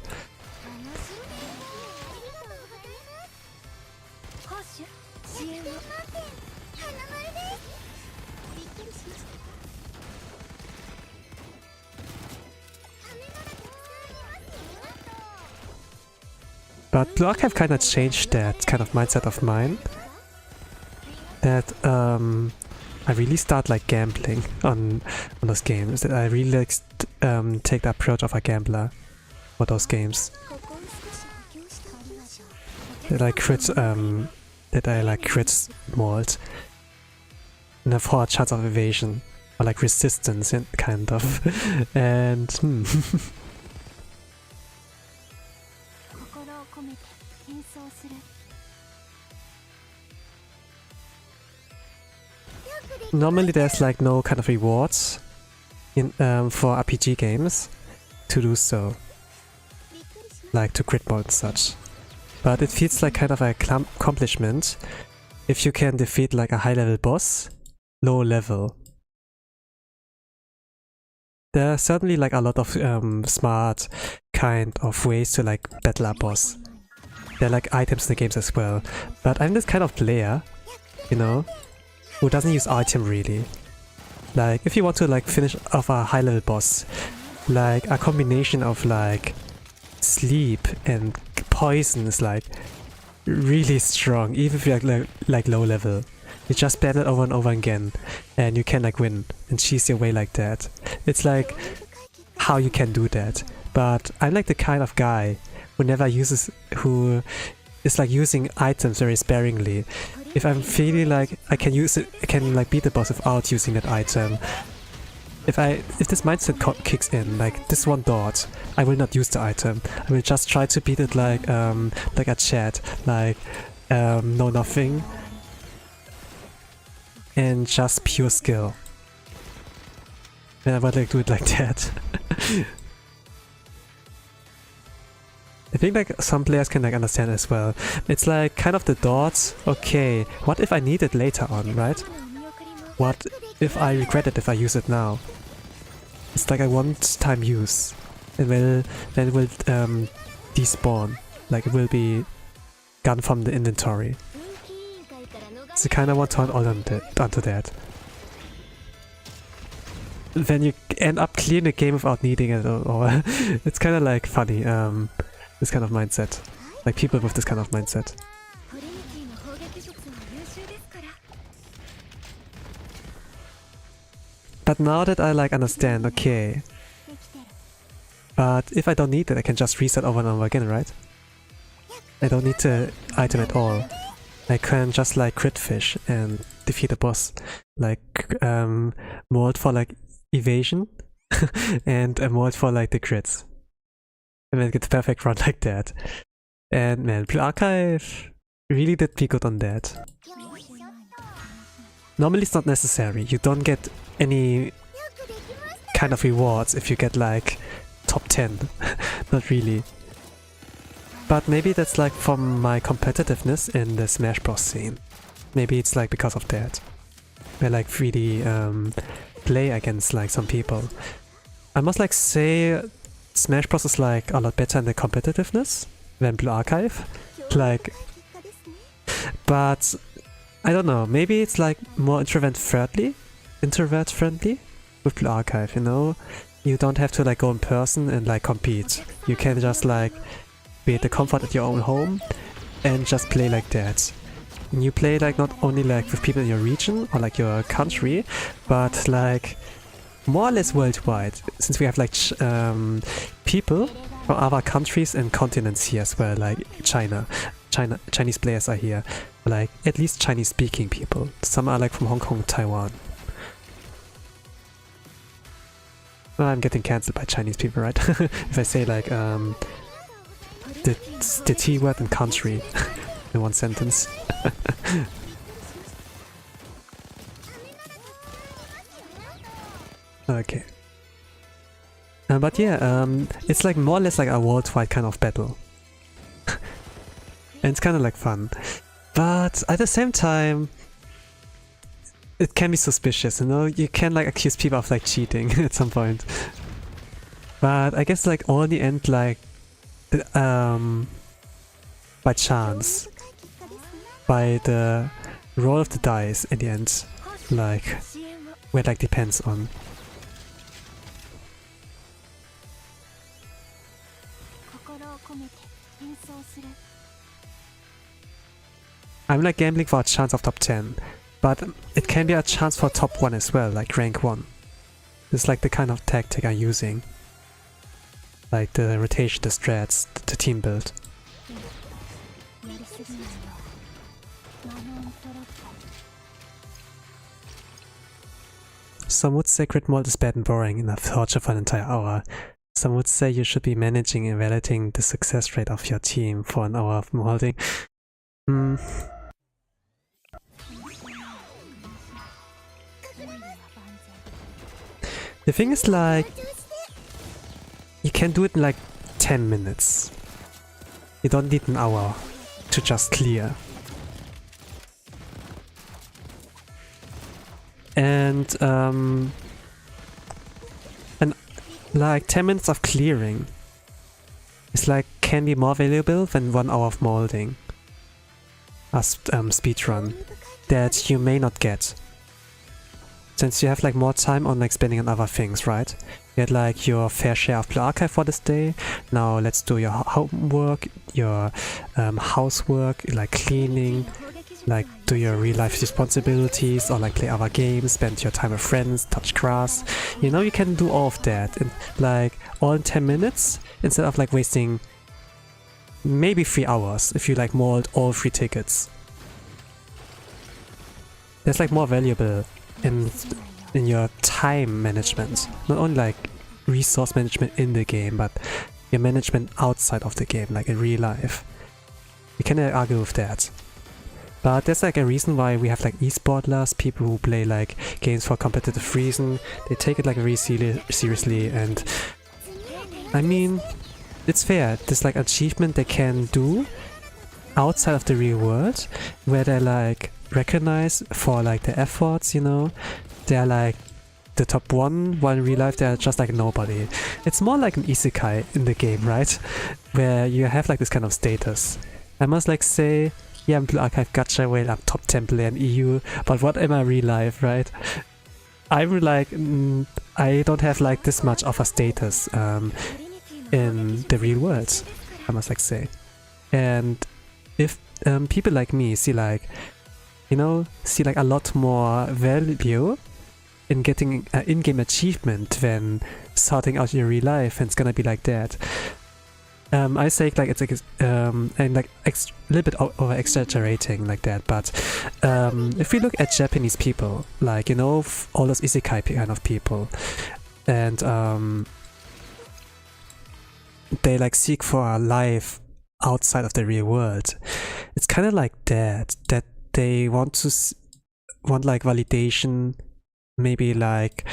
But Blue Archive kind of changed that kind of mindset of mine. That I really start like gambling on those games. That I really like take the approach of a gambler for those games. That I crit mold and for a chance of evasion or like resistance, kind of. And normally there's like no kind of rewards in for RPG games to do so, like to crit mode and such. But it feels like kind of an accomplishment if you can defeat like a high level boss, low level. There are certainly like a lot of smart kind of ways to like battle a boss. There are like items in the games as well. But I'm this kind of player, you know, who doesn't use item really. Like if you want to like finish off a high level boss, like a combination of like sleep and poison is like really strong, even if you're like low level. You just battle over and over again and you can like win and cheese your way like that. It's like how you can do that. But I'm like the kind of guy who is like using items very sparingly. If I'm feeling like I can like beat the boss without using that item. If this mindset kicks in, like this one dot, I will not use the item. I will just try to beat it like a chat, like know nothing, and just pure skill. And I would like do it like that. I think like some players can like understand as well. It's like kind of the dots. Okay, what if I need it later on, right? What if I regret it if I use it now? It's like a one-time use. Then it will despawn. Like it will be gone from the inventory. So you kind of want to hold on onto that. Then you end up clearing the game without needing it, or it's kind of like funny. This kind of mindset, like people with this kind of mindset. But now that I like understand, okay. But if I don't need it, I can just reset over and over again, right? I don't need the item at all. I can just like crit fish and defeat a boss. Like mold for like evasion and a mold for like the crits. And then get the perfect run like that. And man, Blue Archive really did me good on that. Normally it's not necessary. You don't get any kind of rewards if you get like top 10. Not really. But maybe that's like from my competitiveness in the Smash Bros scene. Maybe it's like because of that. I like really play against like some people. I must like say Smash Bros is like a lot better in the competitiveness than Blue Archive. Like, but I don't know, maybe it's like more introvert friendly with Blue Archive, you know? You don't have to like go in person and like compete. You can just like be at the comfort at your own home and just play like that. And you play like not only like with people in your region or like your country, but like more or less worldwide, since we have like people from other countries and continents here as well, like Chinese players are here, like at least Chinese speaking people. Some are like from Hong Kong, Taiwan. Well, I'm getting cancelled by Chinese people, right? If I say like the T word and country in one sentence. Okay. But yeah, it's like more or less like a worldwide kind of battle. And it's kind of like fun. But at the same time, it can be suspicious, you know? You can like accuse people of like cheating at some point. But I guess like all in the end, like by chance, by the roll of the dice in the end, like where it like depends on. I'm like gambling for a chance of top 10. But it can be a chance for top 1 as well, like rank 1. It's like the kind of tactic I'm using. Like the rotation, the strats, the team build. Some would say crit mold is bad and boring, enough torture for an entire hour. Some would say you should be managing and evaluating the success rate of your team for an hour of molding. The thing is, like, you can do it in like 10 minutes. You don't need an hour to just clear. And like 10 minutes of clearing is like can be more valuable than 1 hour of molding. A speedrun that you may not get. Since you have like more time on like spending on other things, right? You get like your fair share of Blue Archive for this day. Now let's do your homework, your housework, like cleaning, like do your real life responsibilities, or like play other games, spend your time with friends, touch grass. You know, you can do all of that in like all in 10 minutes instead of like wasting maybe 3 hours if you like mold all 3 tickets. That's like more valuable in your time management, not only like resource management in the game, but your management outside of the game, like in real life. You can argue with that. But there's like a reason why we have like esportlers, people who play like games for competitive reason. They take it like very seriously, and I mean, it's fair. There's like achievement they can do outside of the real world where they're like recognized for like their efforts, you know. They're like the top 1, while in real life they're just like nobody. It's more like an isekai in the game, right? Where you have like this kind of status. I must like say, yeah, I'm Blue Archive Gacha Whale, I'm top 10 player in EU, but what am I real life, right? I'm like, I don't have like this much of a status in the real world, I must like say. And if people like me see like, you know, see like a lot more value in getting an in-game achievement than sorting out your real life, and it's gonna be like that. I say like it's like and like a little bit over exaggerating like that, but if we look at Japanese people, like, you know, all those isekai kind of people, and they like seek for a life outside of the real world. It's kind of like that they want like validation, maybe like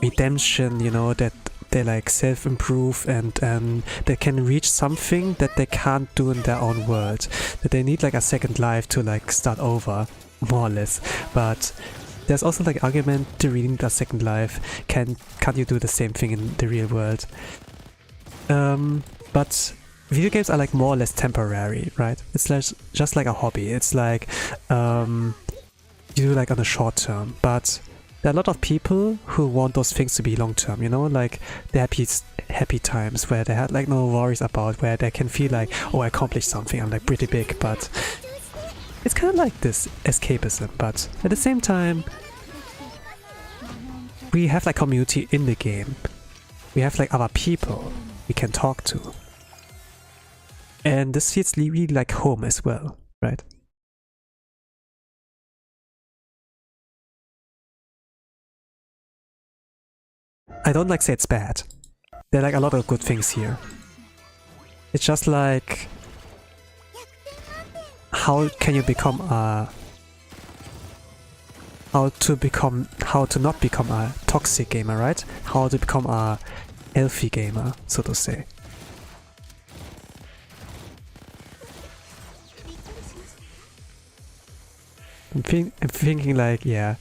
redemption, you know, that they like self-improve and they can reach something that they can't do in their own world, that they need like a second life to like start over, more or less. But there's also like argument to reading the second life. Can't you do the same thing in the real world? But video games are like more or less temporary, right? It's like just like a hobby. It's like you do like on the short term, but there are a lot of people who want those things to be long term, you know, like the happy times where they had like no worries about, where they can feel like, oh, I accomplished something, I'm like pretty big. But it's kind of like this escapism, but at the same time we have like community in the game. We have like other people we can talk to, and this feels really like home as well, right? I don't like say it's bad. There are like a lot of good things here. It's just like, how can you become a... How to not become a toxic gamer, right? How to become a healthy gamer, so to say. I'm thinking like, yeah,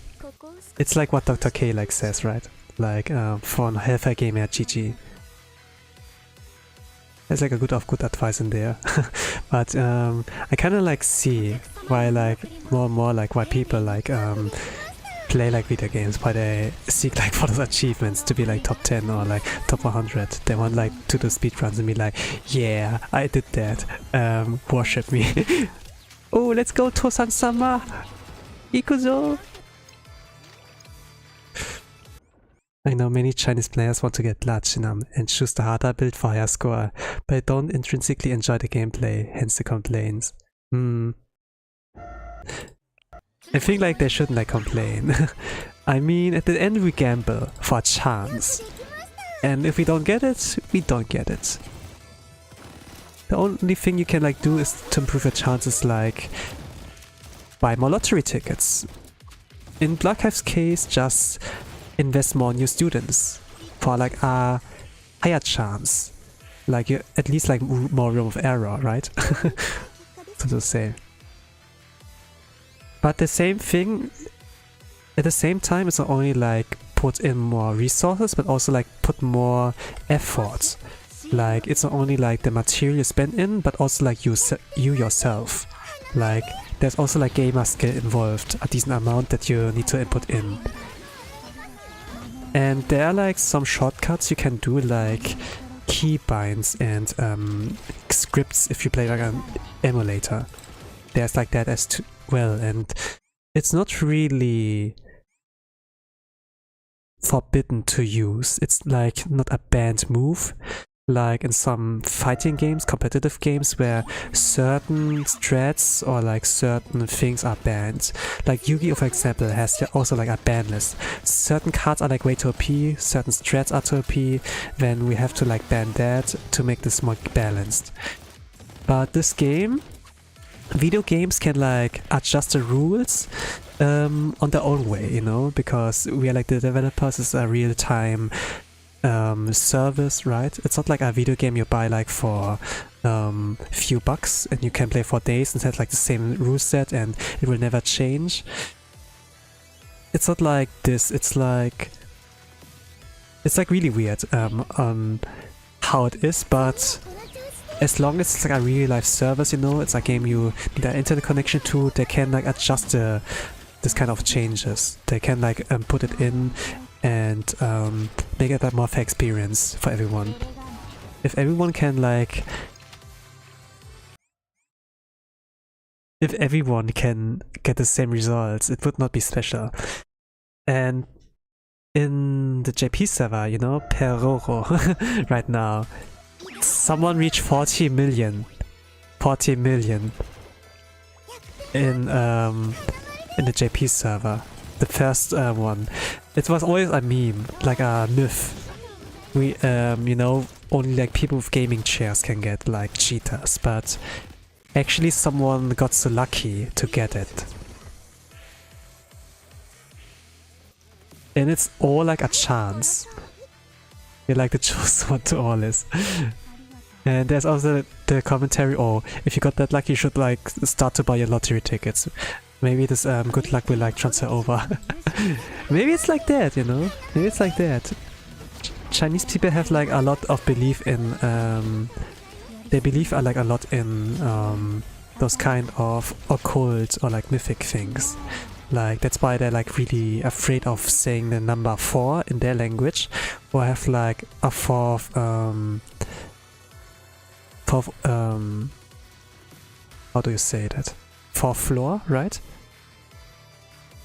it's like what Dr. K like says, right? Like, for a healthier gamer, GG. There's like a good advice in there. But I kind of like see why like more and more like why people like play like video games, why they seek like for those achievements to be like top 10 or like top 100. They want like to do speedruns and be like, yeah, I did that. Worship me. Oh, let's go to San Sama. Ikuzo! I know many Chinese players want to get Platinum and choose the harder build for higher score, but don't intrinsically enjoy the gameplay, hence the complaints. I think like they shouldn't like complain. I mean, at the end we gamble for a chance. And if we don't get it, we don't get it. The only thing you can like do is to improve your chances, like buy more lottery tickets. In Black Hive's case, just invest more in your students for like a higher chance. Like you at least like more room of error, right? So to say. But the same thing, at the same time, it's not only like put in more resources, but also like put more effort. Like it's not only like the material you spend in, but also like you yourself. Like there's also like gamer skill involved, a decent amount that you need to input in. And there are like some shortcuts you can do, like keybinds and scripts if you play like an emulator. There's like that as well, and it's not really forbidden to use. It's like not a banned move, like in some fighting games, competitive games, where certain strats or like certain things are banned. Like Yu-Gi-Oh, for example, has also like a ban list. Certain cards are like way too OP, certain strats are too OP, then we have to like ban that to make this more balanced. But this game, video games can like adjust the rules on their own way, you know, because we are like the developers, is a real-time service, right? It's not like a video game you buy like for few bucks and you can play for days and have like the same rule set and it will never change. It's not like this. It's like really weird on how it is, but as long as it's like a real life service, you know, it's a game you need an internet connection to, they can like adjust this kind of changes. They can like put it in and make it a more fair experience for everyone. If everyone can like... If everyone can get the same results, it would not be special. And in the JP server, you know, Peroro, right now, someone reached 40 million. 40 million in the JP server. The first one. It was always a meme, like a myth. We, you know, only like people with gaming chairs can get like cheaters, but actually someone got so lucky to get it. And it's all like a chance. You're like the chosen one to all this. And there's also the commentary, oh, if you got that lucky, you should like start to buy your lottery tickets. Maybe this good luck will like transfer over. Maybe it's like that, you know? Maybe it's like that. Chinese people have like a lot of belief in they believe like a lot in those kind of occult or like mythic things. Like that's why they're like really afraid of saying the number 4 in their language, or have like a fourth how do you say that? 4th floor, right?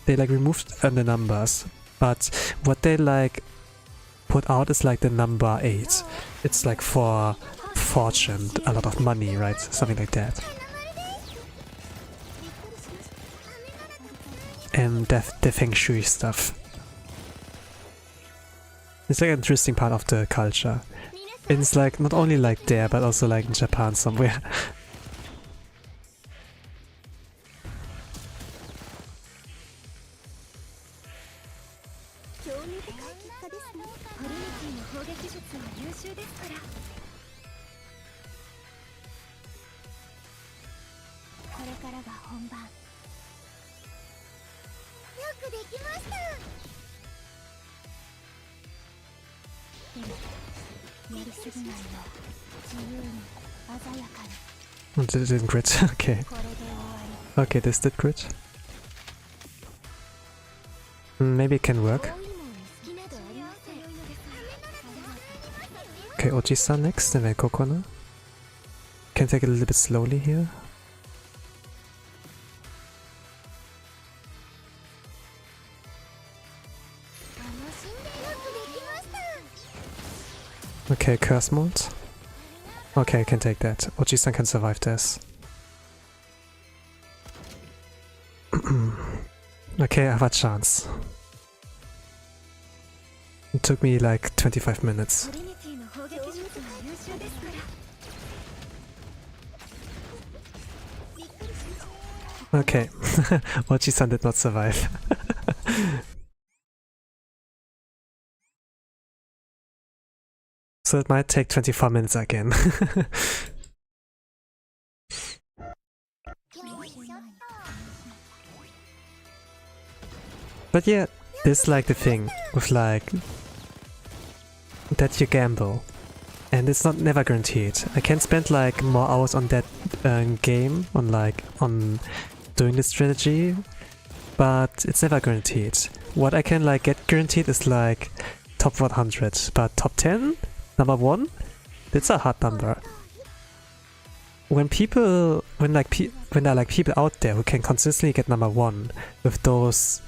They like removed the numbers, but what they like put out is like the number 8. It's like for fortune, a lot of money, right? Something like that. And the Feng Shui stuff. It's like an interesting part of the culture. And it's like not only like there, but also like in Japan somewhere. It didn't crit. Okay. Okay, this did crit. Maybe it can work. Okay, Oji-san next, and then Kokona. Can take it a little bit slowly here. Okay, curse mode. Okay, I can take that. Oji-san can survive this. Okay, I have a chance. It took me like 25 minutes. Okay, Oji-san did not survive. So it might take 24 minutes again. But yeah, this is like the thing with like that you gamble, and it's not never guaranteed. I can spend like more hours on that game, on doing this strategy, but it's never guaranteed. What I can like get guaranteed is like top 100, but top 10, number 1, that's a hard number. When there are like people out there who can consistently get number 1 with those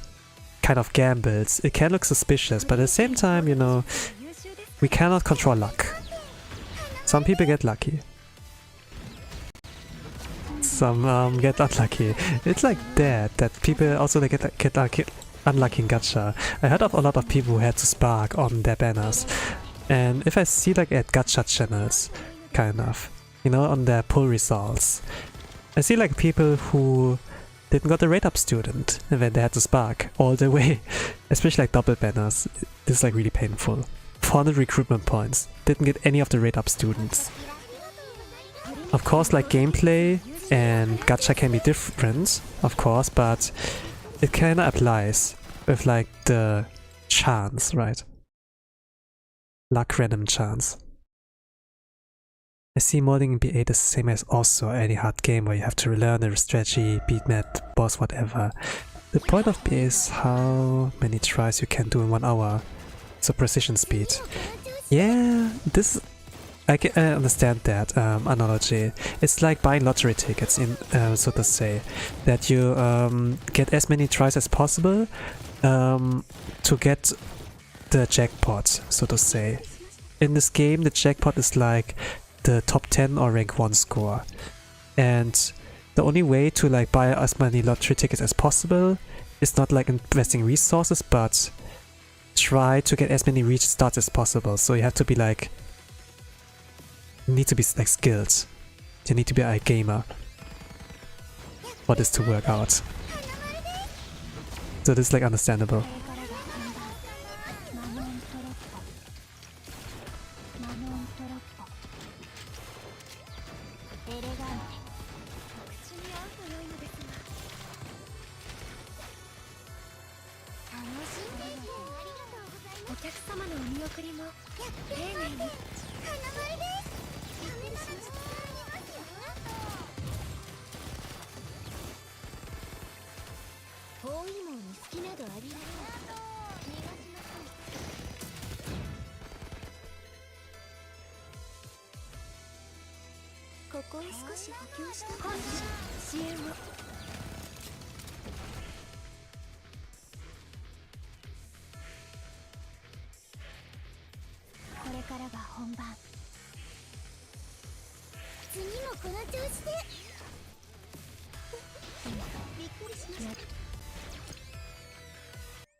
kind of gambles, it can look suspicious, but at the same time, you know, we cannot control luck. Some people get lucky. Some get unlucky. It's like that people also they get unlucky in gacha. I heard of a lot of people who had to spark on their banners. And if I see like at gacha channels, kind of, you know, on their pull results, I see like people who didn't got the rate up student and then they had to spark all the way. Especially like double banners. This is like really painful. 400 recruitment points. Didn't get any of the rate up students. Of course, like gameplay and gacha can be different, of course, but it kinda applies with like the chance, right? Luck, random chance. I see modding in B8 is the same as also any hard game where you have to relearn a strategy, beat net, boss, whatever. The point of B8 is how many tries you can do in 1 hour. So precision speed. Yeah, I understand that analogy. It's like buying lottery tickets, in so to say, that you get as many tries as possible to get the jackpot, so to say. In this game, the jackpot is like the top 10 or rank 1 score, and the only way to like buy as many lottery tickets as possible is not like investing resources, but try to get as many restarts as possible. So you have to be like, you need to be like skilled. You need to be a gamer for this to work out. So this is like understandable.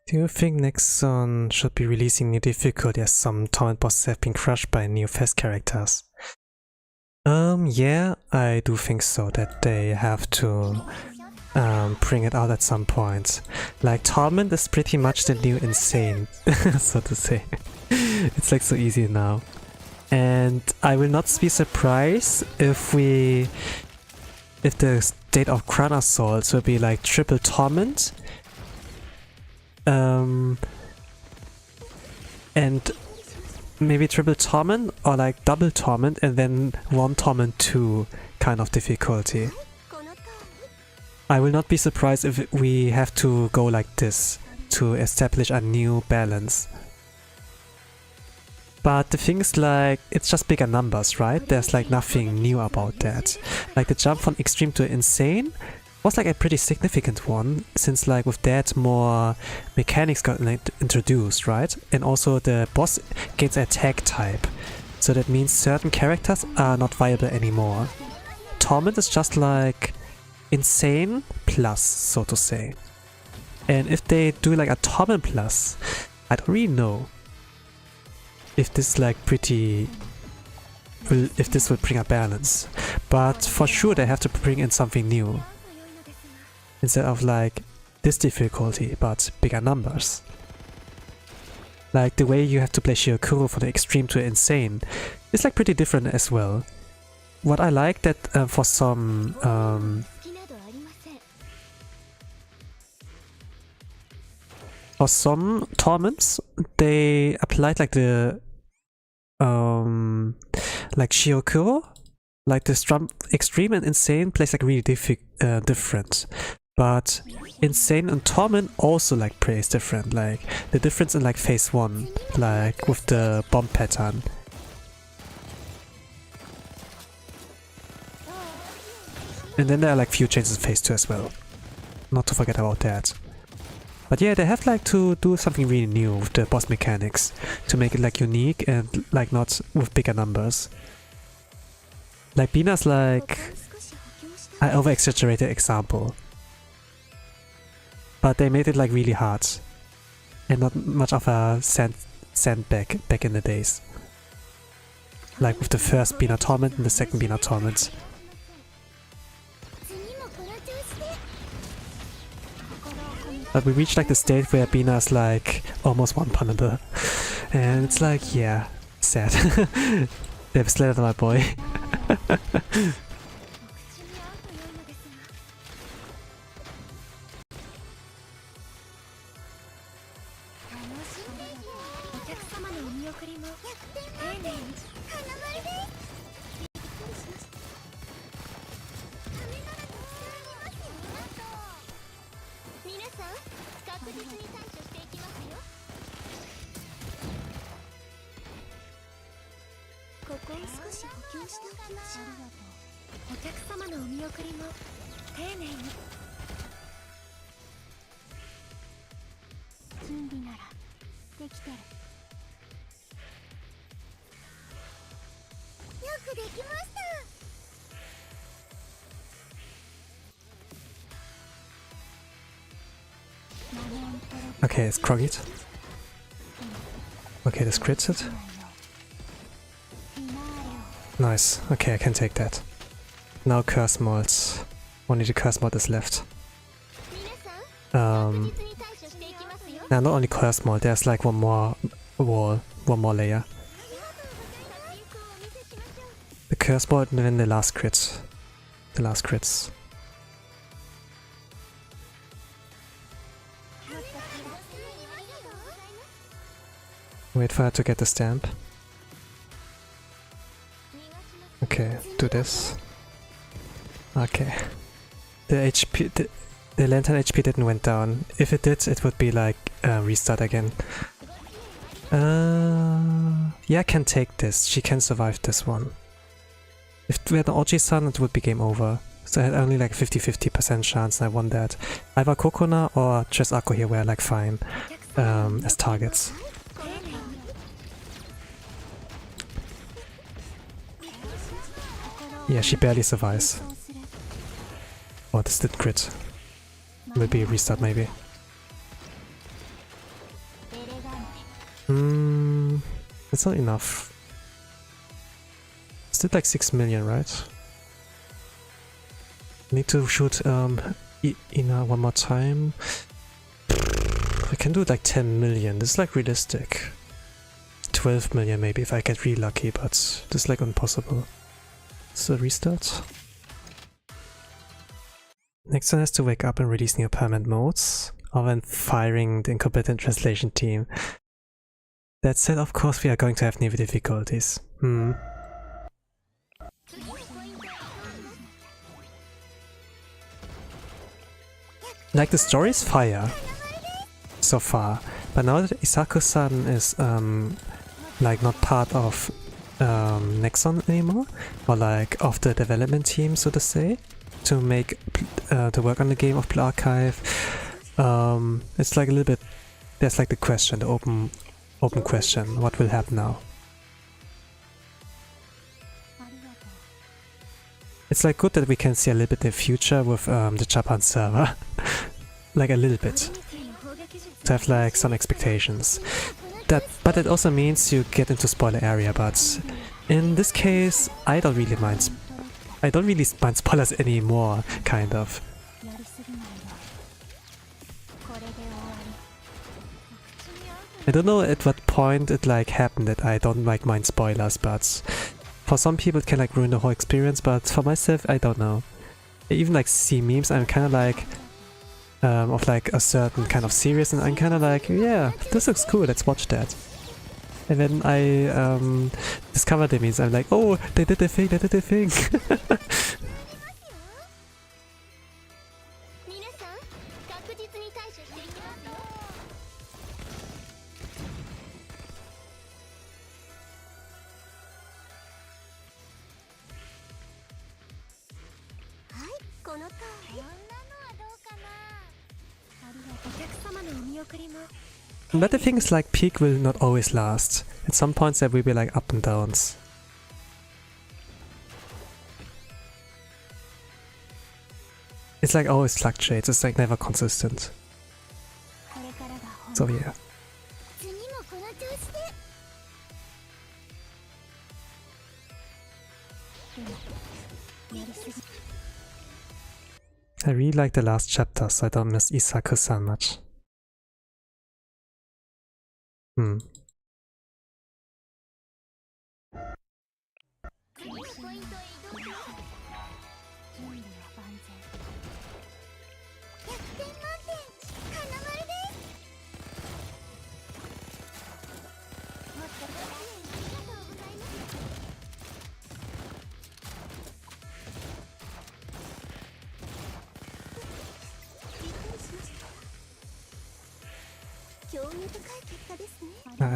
Do you think Nexon should be releasing new difficulty as some torment bosses have been crushed by new fast characters? Yeah, I do think so, that they have to bring it out at some point. Like, Torment is pretty much the new Insane, so to say. It's like so easy now. And I will not be surprised if the state of Crown Assaults will be like triple Torment. And maybe triple Torment or like double Torment and then 1 Torment 2 kind of difficulty. I will not be surprised if we have to go like this to establish a new balance. But the thing is, like, it's just bigger numbers, right? There's like nothing new about that. Like the jump from extreme to insane was like a pretty significant one, since like with that more mechanics got introduced, right? And also the boss gains an attack type. So that means certain characters are not viable anymore. Torment is just like insane plus, so to say. And if they do like a Torment plus, I don't really know if this like if this will bring a balance. But for sure they have to bring in something new. Instead of like this difficulty, but bigger numbers. Like the way you have to play Shiokuro from the extreme to insane is like pretty different as well. What I like that for some torments, they applied like the like Shiokuro, like the extreme and insane plays like really different. But insane and torment also like plays different. Like the difference in like phase 1, like with the bomb pattern. And then there are like few changes in phase 2 as well. Not to forget about that. But yeah, they have like to do something really new with the boss mechanics to make it like unique and like not with bigger numbers. Like Bina's like an over-exaggerated example. But they made it like really hard. And not much of a sandbag back in the days. Like with the first Bina Torment and the second Bina Torment. But we reached like the state where Bina is like almost one-punnable. And it's like, yeah, sad. They've slaughtered my boy. Okay, it's Krogit. Okay, this crits it. Nice. Okay, I can take that. Now Curse Molds. Only the Curse Mold is left. Now not only Curse Mold, there's like one more wall, one more layer. The Curse Mold and then the last crit. The last crits. Wait for her to get the stamp. Okay, do this. Okay. The HP, the lantern HP didn't went down. If it did, it would be like restart again. Yeah, I can take this. She can survive this one. If we had an Oji-san, it would be game over. So I had only like 50-50% chance and I won that. Either Kokona or just Akko here were like fine as targets. Yeah, she barely survives. Oh, this did crit. Will be a restart maybe. It's not enough. It's did like 6 million, right? Need to shoot Ina one more time. I can do like 10 million. This is like realistic. 12 million maybe if I get really lucky, but this is like impossible. So restart. Next one has to wake up and release new permanent modes, or when firing the incompetent translation team. That said, of course we are going to have new difficulties. Like the story is fire so far, but now that Isaku-san is like not part of Nexon anymore, or like of the development team, so to say, to make to work on the game of Blue Archive. It's like a little bit. There's like the question, the open question: what will happen now? It's like good that we can see a little bit in the future with the Japan server. Like a little bit. To have like some expectations. But it also means you get into spoiler area, but in this case I don't really mind spoilers anymore, kind of. I don't know at what point it like happened that I don't like mind spoilers, but for some people it can like ruin the whole experience, but for myself I don't know. I even like see memes, I'm kind of like of like a certain kind of series and I'm kind of like, yeah, this looks cool, let's watch that. And then I discover the memes, I'm like, oh, they did the thing, they did the thing. But the thing is, like, peak will not always last. At some points there will be like up and downs. It's like always fluctuates, it's like never consistent. So yeah. I really like the last chapter, so I don't miss Isaku-san much.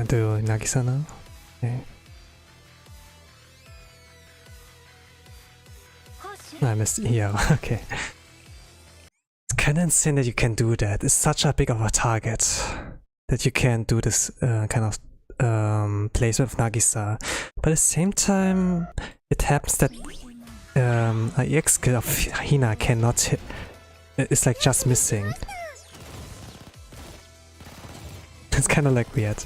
Do Nagisa now? Okay. I missed here, okay. It's kinda insane that you can do that. It's such a big of a target that you can do this kind of placement of Nagisa. But at the same time, it happens that a EX skill of Hina cannot hit. It's like just missing. It's kinda like weird.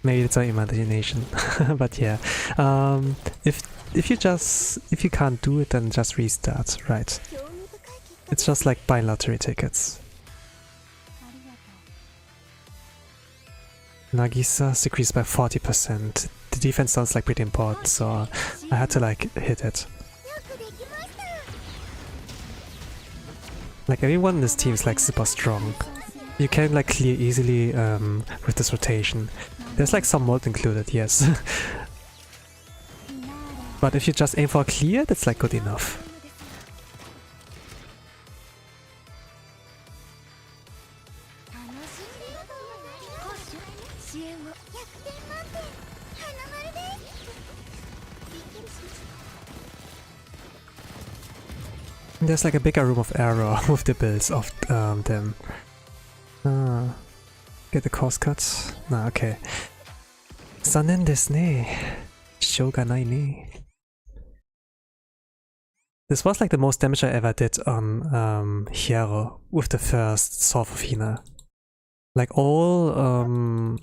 Maybe it's our imagination, but yeah. If you can't do it, then just restart, right? It's just like buying lottery tickets. Nagisa's decreased by 40%. The defense sounds like pretty important, so I had to like hit it. Like everyone in this team is like super strong. You can like clear easily with this rotation. There's like some mold included, yes. But if you just aim for a clear, that's like good enough. There's like a bigger room of error with the builds of them. Get the cost cuts? Nah, okay. Zanen desu ne. Shouga nai ne. This was like the most damage I ever did on Hiero with the first Sword of Hina. Like all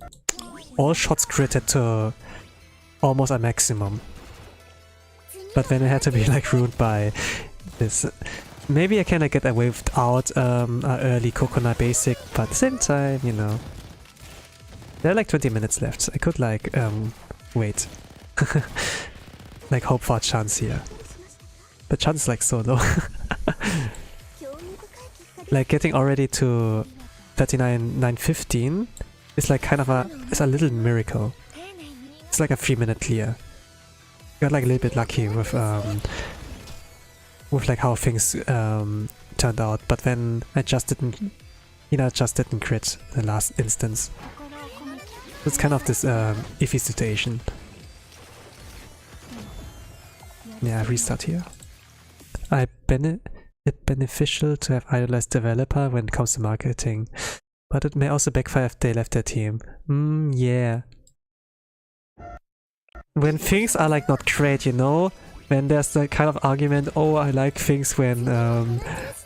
shots critted to almost a maximum. But then it had to be like ruined by this. Maybe I can like, get away without an early coconut basic, but at the same time, you know. There are like 20 minutes left. I could like wait. Like hope for a chance here. But chance is like so low. Like getting already to 39,915 is like kind of it's a little miracle. It's like a 3-minute clear. Got like a little bit lucky with like how things turned out, but then I just didn't, just didn't crit the last instance. It's kind of this iffy situation. Yeah, restart here. It's beneficial to have idolized developer when it comes to marketing, but it may also backfire if they left their team. Yeah. when things are like not great, you know? When there's the kind of argument, oh, I like things when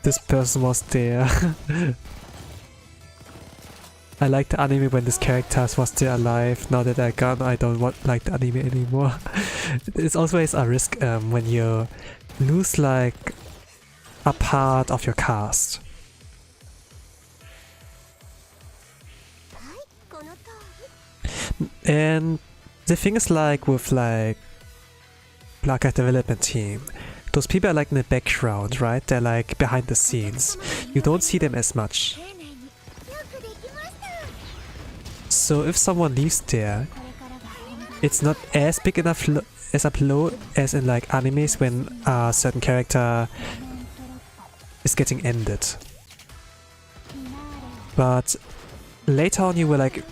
this person was there. I like the anime when this character was still alive. Now that they're gone, I don't like the anime anymore. It's always a risk when you lose like a part of your cast. And the thing is like with like a development team, those people are like in the background, right? They're like behind the scenes. You don't see them as much. So if someone leaves there, it's not as big enough as a blow as in like animes when a certain character is getting ended. But later on you will like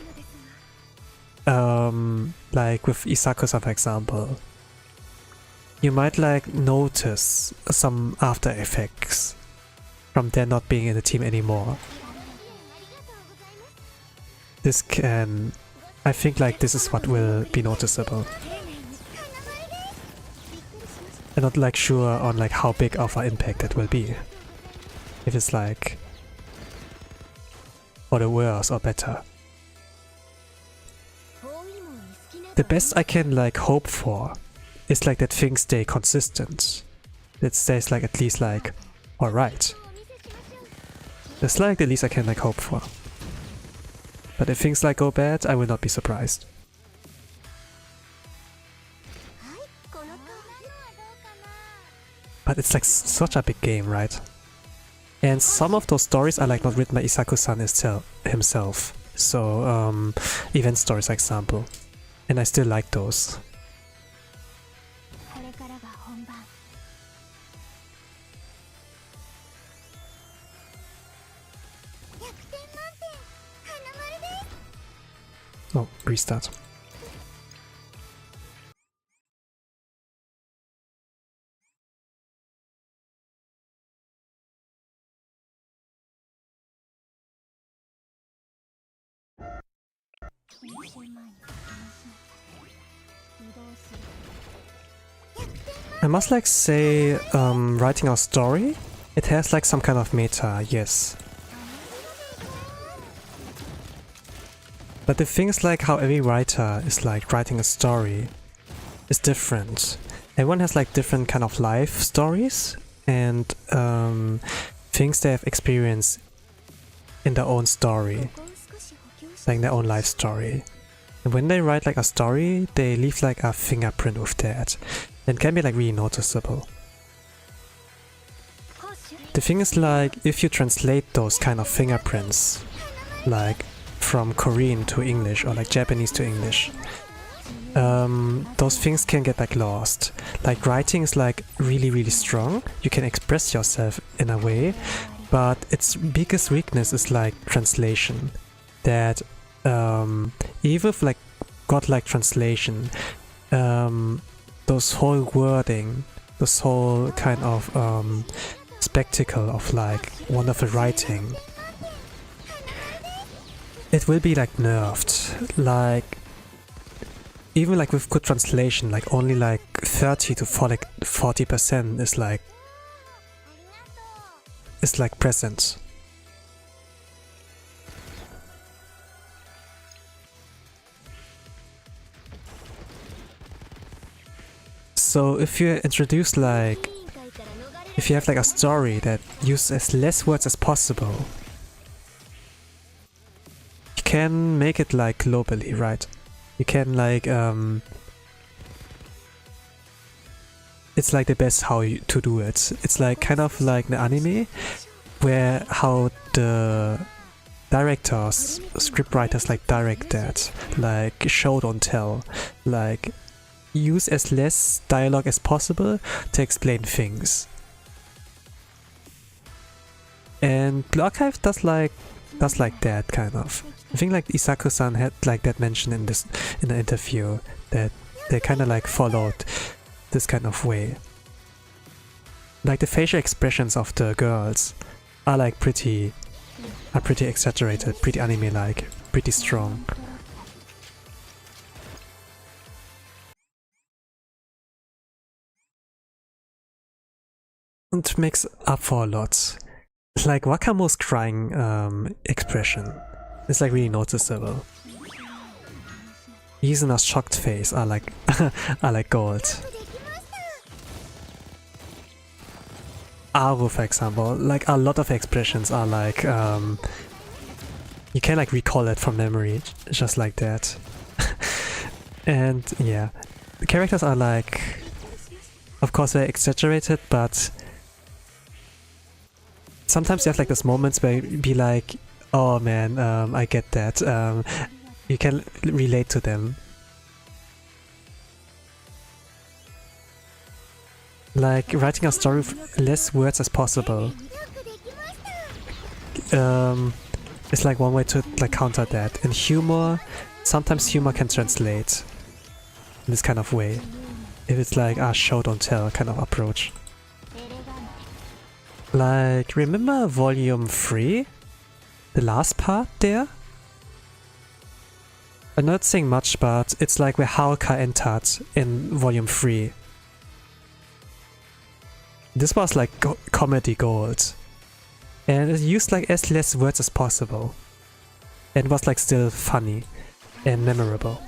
with Isaku-san for example, you might like notice some after effects from them not being in the team anymore. This can, I think like this is what will be noticeable. I'm not like sure on like how big of an impact it will be. If it's like for the worse or better. The best I can like hope for is like that things stay consistent. It stays like at least like alright. That's like the least I can like hope for. But if things like go bad, I will not be surprised. But it's like such a big game, right? And some of those stories are like not written by Isaku-san himself. So event stories, for example. And I still like those. Oh, restart. I must like say, writing a story, it has like some kind of meta, yes. But the thing is like how every writer is like writing a story is different. Everyone has like different kind of life stories and things they have experienced in their own story, like their own life story. And when they write like a story, they leave like a fingerprint with that. And can be like really noticeable. The thing is like, if you translate those kind of fingerprints, like from Korean to English or like Japanese to English, those things can get like lost. Like writing is like really strong, you can express yourself in a way, but its biggest weakness is like translation. That even with like godlike translation, those whole wording, this whole kind of spectacle of like wonderful writing, it will be like nerfed. Like even like with good translation, like only like 30 to 40% is like present. So if you introduce like, if you have like a story that uses as less words as possible, you can make it like globally, right? You can like, it's like the best how to do it. It's like kind of like the anime, where how the directors, scriptwriters like direct that, like show don't tell, like use as less dialogue as possible to explain things. And Blue Archive does like that kind of. I think like Isaku-san had like that mentioned in the interview that they kind of like followed this kind of way. Like the facial expressions of the girls are like pretty exaggerated, pretty anime-like, pretty strong. it makes up for a lot. Like Wakamo's crying expression is like really noticeable. Izuna's shocked face are like are like gold. Aru, for example, like a lot of expressions are like you can like recall it from memory just like that. And yeah, the characters are like, of course they're exaggerated, but sometimes you have like those moments where you be like, oh man, I get that. You can relate to them. Like writing a story with less words as possible. It's like one way to like counter that. And humor, sometimes humor can translate in this kind of way. If it's like a show don't tell kind of approach. Like, remember volume 3? The last part there? I'm not saying much, but it's like where Haruka entered in volume 3. This was like comedy gold. And it used like as less words as possible. And was like still funny and memorable.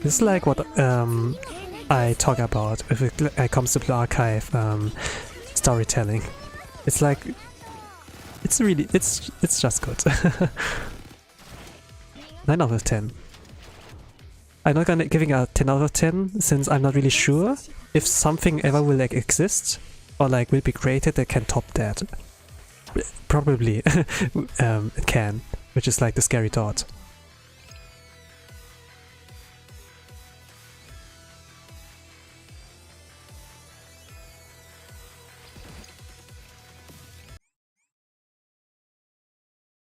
This is like what I talk about if it comes to Blue Archive storytelling. It's like it's just good. 9 out of 10. I'm not gonna giving a 10 out of 10 since I'm not really sure if something ever will like exist or like will be created that can top that. Probably it can, which is like the scary thought.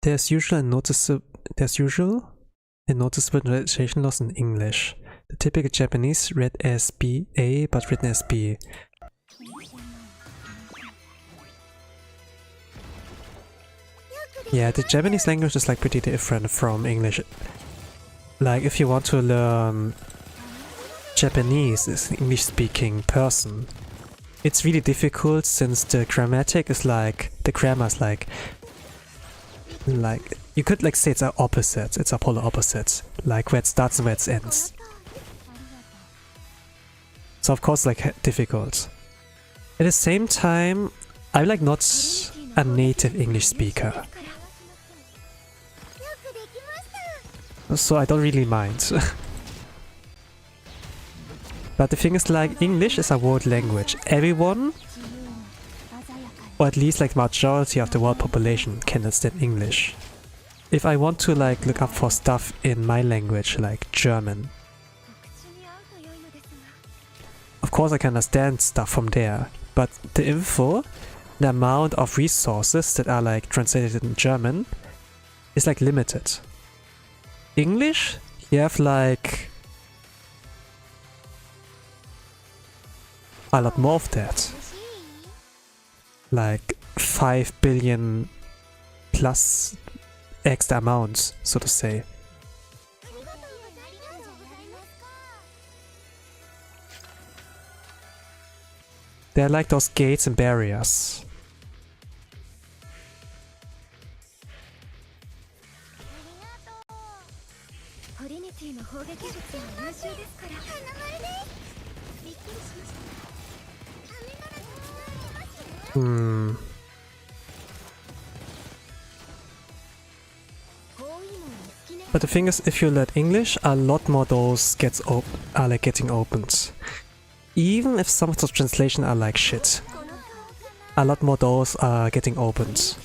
There's usual and noticeable translation loss in English. The typical Japanese read as B-A but written as B. Yeah, the Japanese language is like pretty different from English. Like if you want to learn Japanese as an English speaking person, it's really difficult since the grammatic is like, the grammar is like you could like say it's an opposite, it's a polar opposite, like where it starts and where it ends. So of course like difficult. At the same time, I'm like not a native English speaker. So I don't really mind. But the thing is like English is a world language. Everyone, or at least like majority of the world population can understand English. If I want to like look up for stuff in my language like German, of course I can understand stuff from there, but the info, the amount of resources that are like translated in German is like limited. English, you have like a lot more of that. Like 5 billion plus extra amounts, so to say. They're like those gates and barriers. But the thing is, if you learn English, a lot more doors are like getting opened. Even if some of the translation are like shit, a lot more doors are getting opened.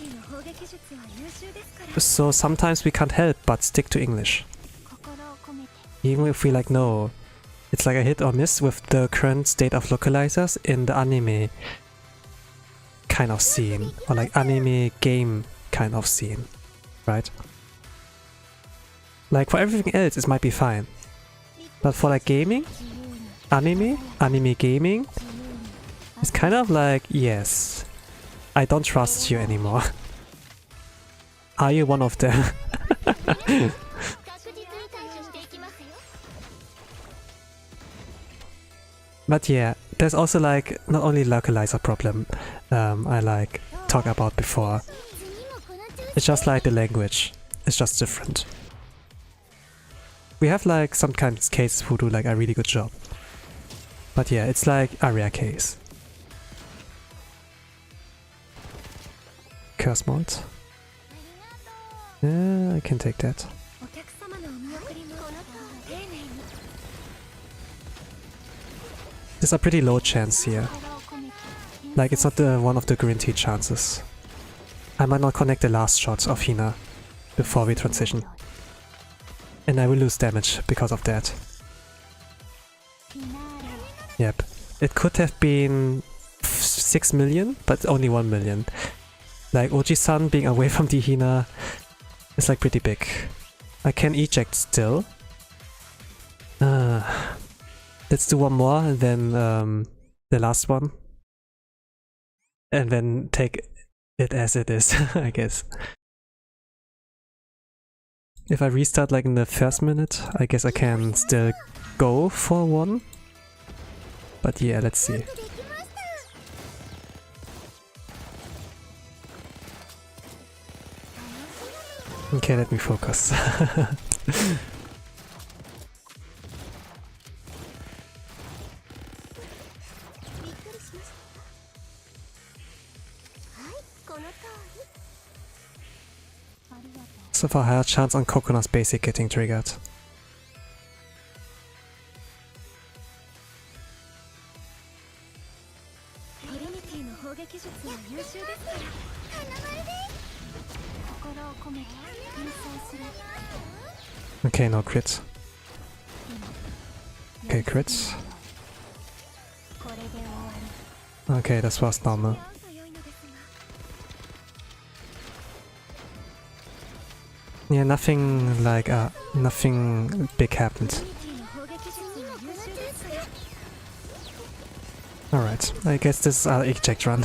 So sometimes we can't help but stick to English. Even if we like know, it's like a hit or miss with the current state of localizers in the anime kind of scene, or like anime game kind of scene, right? Like for everything else it might be fine, but for like gaming, anime gaming, it's kind of like, yes, I don't trust you anymore. Are you one of them? But yeah, there's also like not only localizer problem I like talked about before. It's just like the language. It's just different. We have like some kind of cases who do like a really good job. But yeah, it's like a rare case. Curse mode. Yeah, I can take that. There's a pretty low chance here. Like, it's not one of the guaranteed chances. I might not connect the last shot of Hina before we transition. And I will lose damage because of that. Yep. It could have been 6 million, but only 1 million. Like, Oji-san being away from the Hina is like pretty big. I can eject still. Let's do one more and then the last one. And then take it as it is, I guess. If I restart like in the first minute, I guess I can still go for one. But yeah, let's see. Okay, let me focus. So far, higher chance on Coconut's basic getting triggered. Okay, no crit. Okay, crits. Okay, this was normal. Yeah, nothing like nothing big happened. Alright, I guess this is our eject run.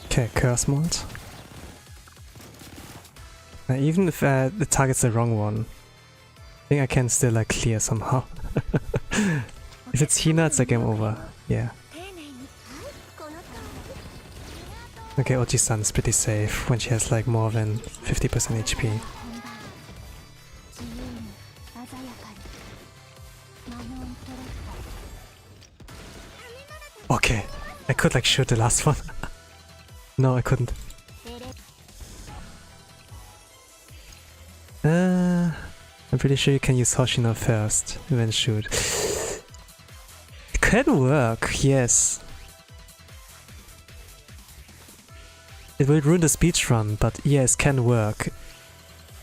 Okay, curse mode. Even if the target's the wrong one, I think I can still like clear somehow. If it's Hina, it's a game over. Yeah. Okay, Oji-san is pretty safe when she has like more than 50% HP. Okay, I could like shoot the last one. No, I couldn't. I'm pretty sure you can use Hoshino first, and then shoot. It can work, yes. It will ruin the speedrun, but yes, can work.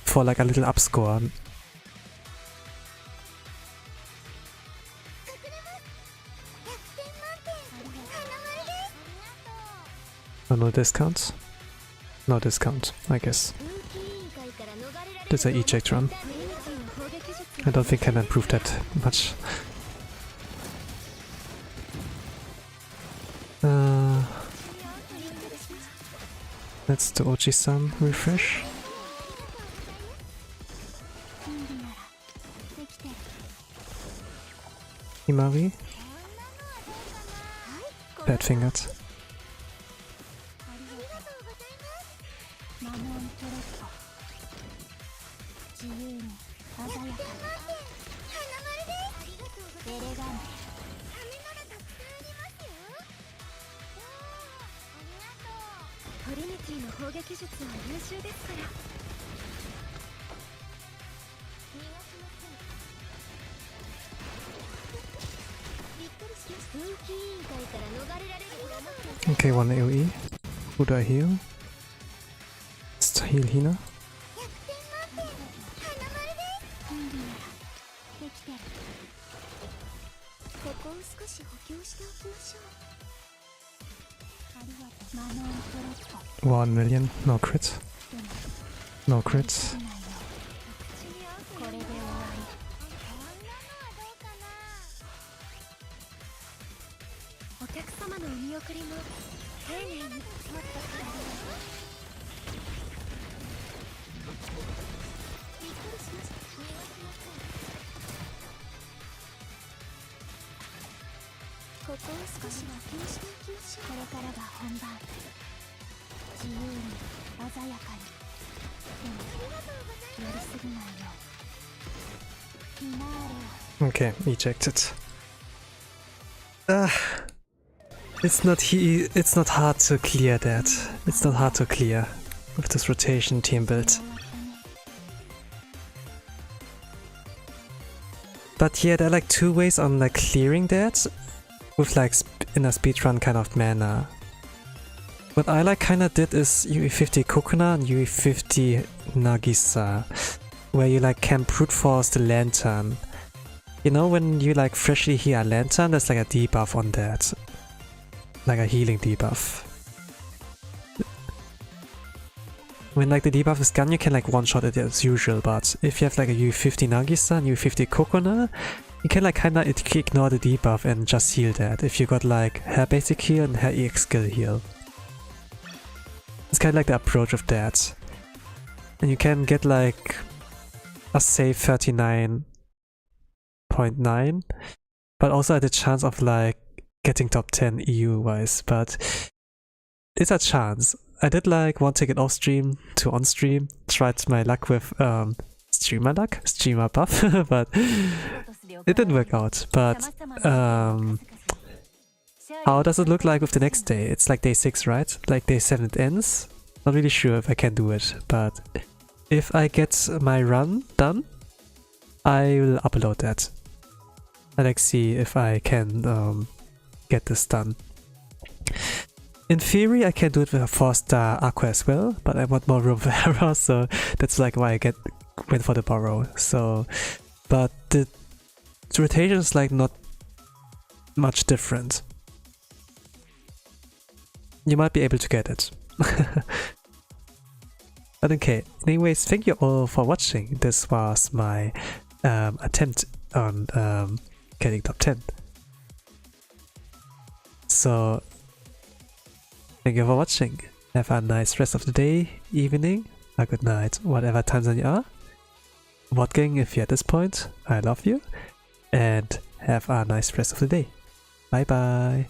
For like a little upscore. Oh, no discounts? No discount, I guess. This is an eject run. I don't think I can improve that much. Let's do Oji-san refresh. Himari. Bad fingered. Okay, one AoE. Who do I heal? Let's heal Hina. $1 million. No crit. No crit. Okay, ejected. It's not hard to clear that. It's not hard to clear with this rotation team build. But yeah, there are like two ways on like clearing that with like in a speedrun kind of manner. What I like kinda did is UE50 Kokuna and UE50 Nagisa, where you like can brute force the lantern. You know, when you like freshly heal a lantern, there's like a debuff on that. Like a healing debuff. When like the debuff is gone, you can like one-shot it as usual, but if you have like a UE50 Nagisa and UE50 Kokona, you can like kinda ignore the debuff and just heal that if you got like her basic heal and her EX skill heal. It's kinda like the approach of that. And you can get like a safe 39.9, but also had a chance of like getting top 10 EU wise, but it's a chance. I did like one ticket off stream, two on stream, tried my luck with streamer buff, but it didn't work out. But how does it look like with the next day? It's like day 6, right? Like day 7 it ends. Not really sure if I can do it, but if I get my run done, I will upload that. I'll like see if I can get this done. In theory, I can do it with a 4-star Aqua as well, but I want more room for error, so that's like why I went for the borrow. So, but the rotation is like not much different. You might be able to get it. But okay, anyways, thank you all for watching. This was my attempt on getting top 10. So, thank you for watching. Have a nice rest of the day, evening, a good night, whatever time zone you are. Watching if you're at this point, I love you. And have a nice rest of the day. Bye bye.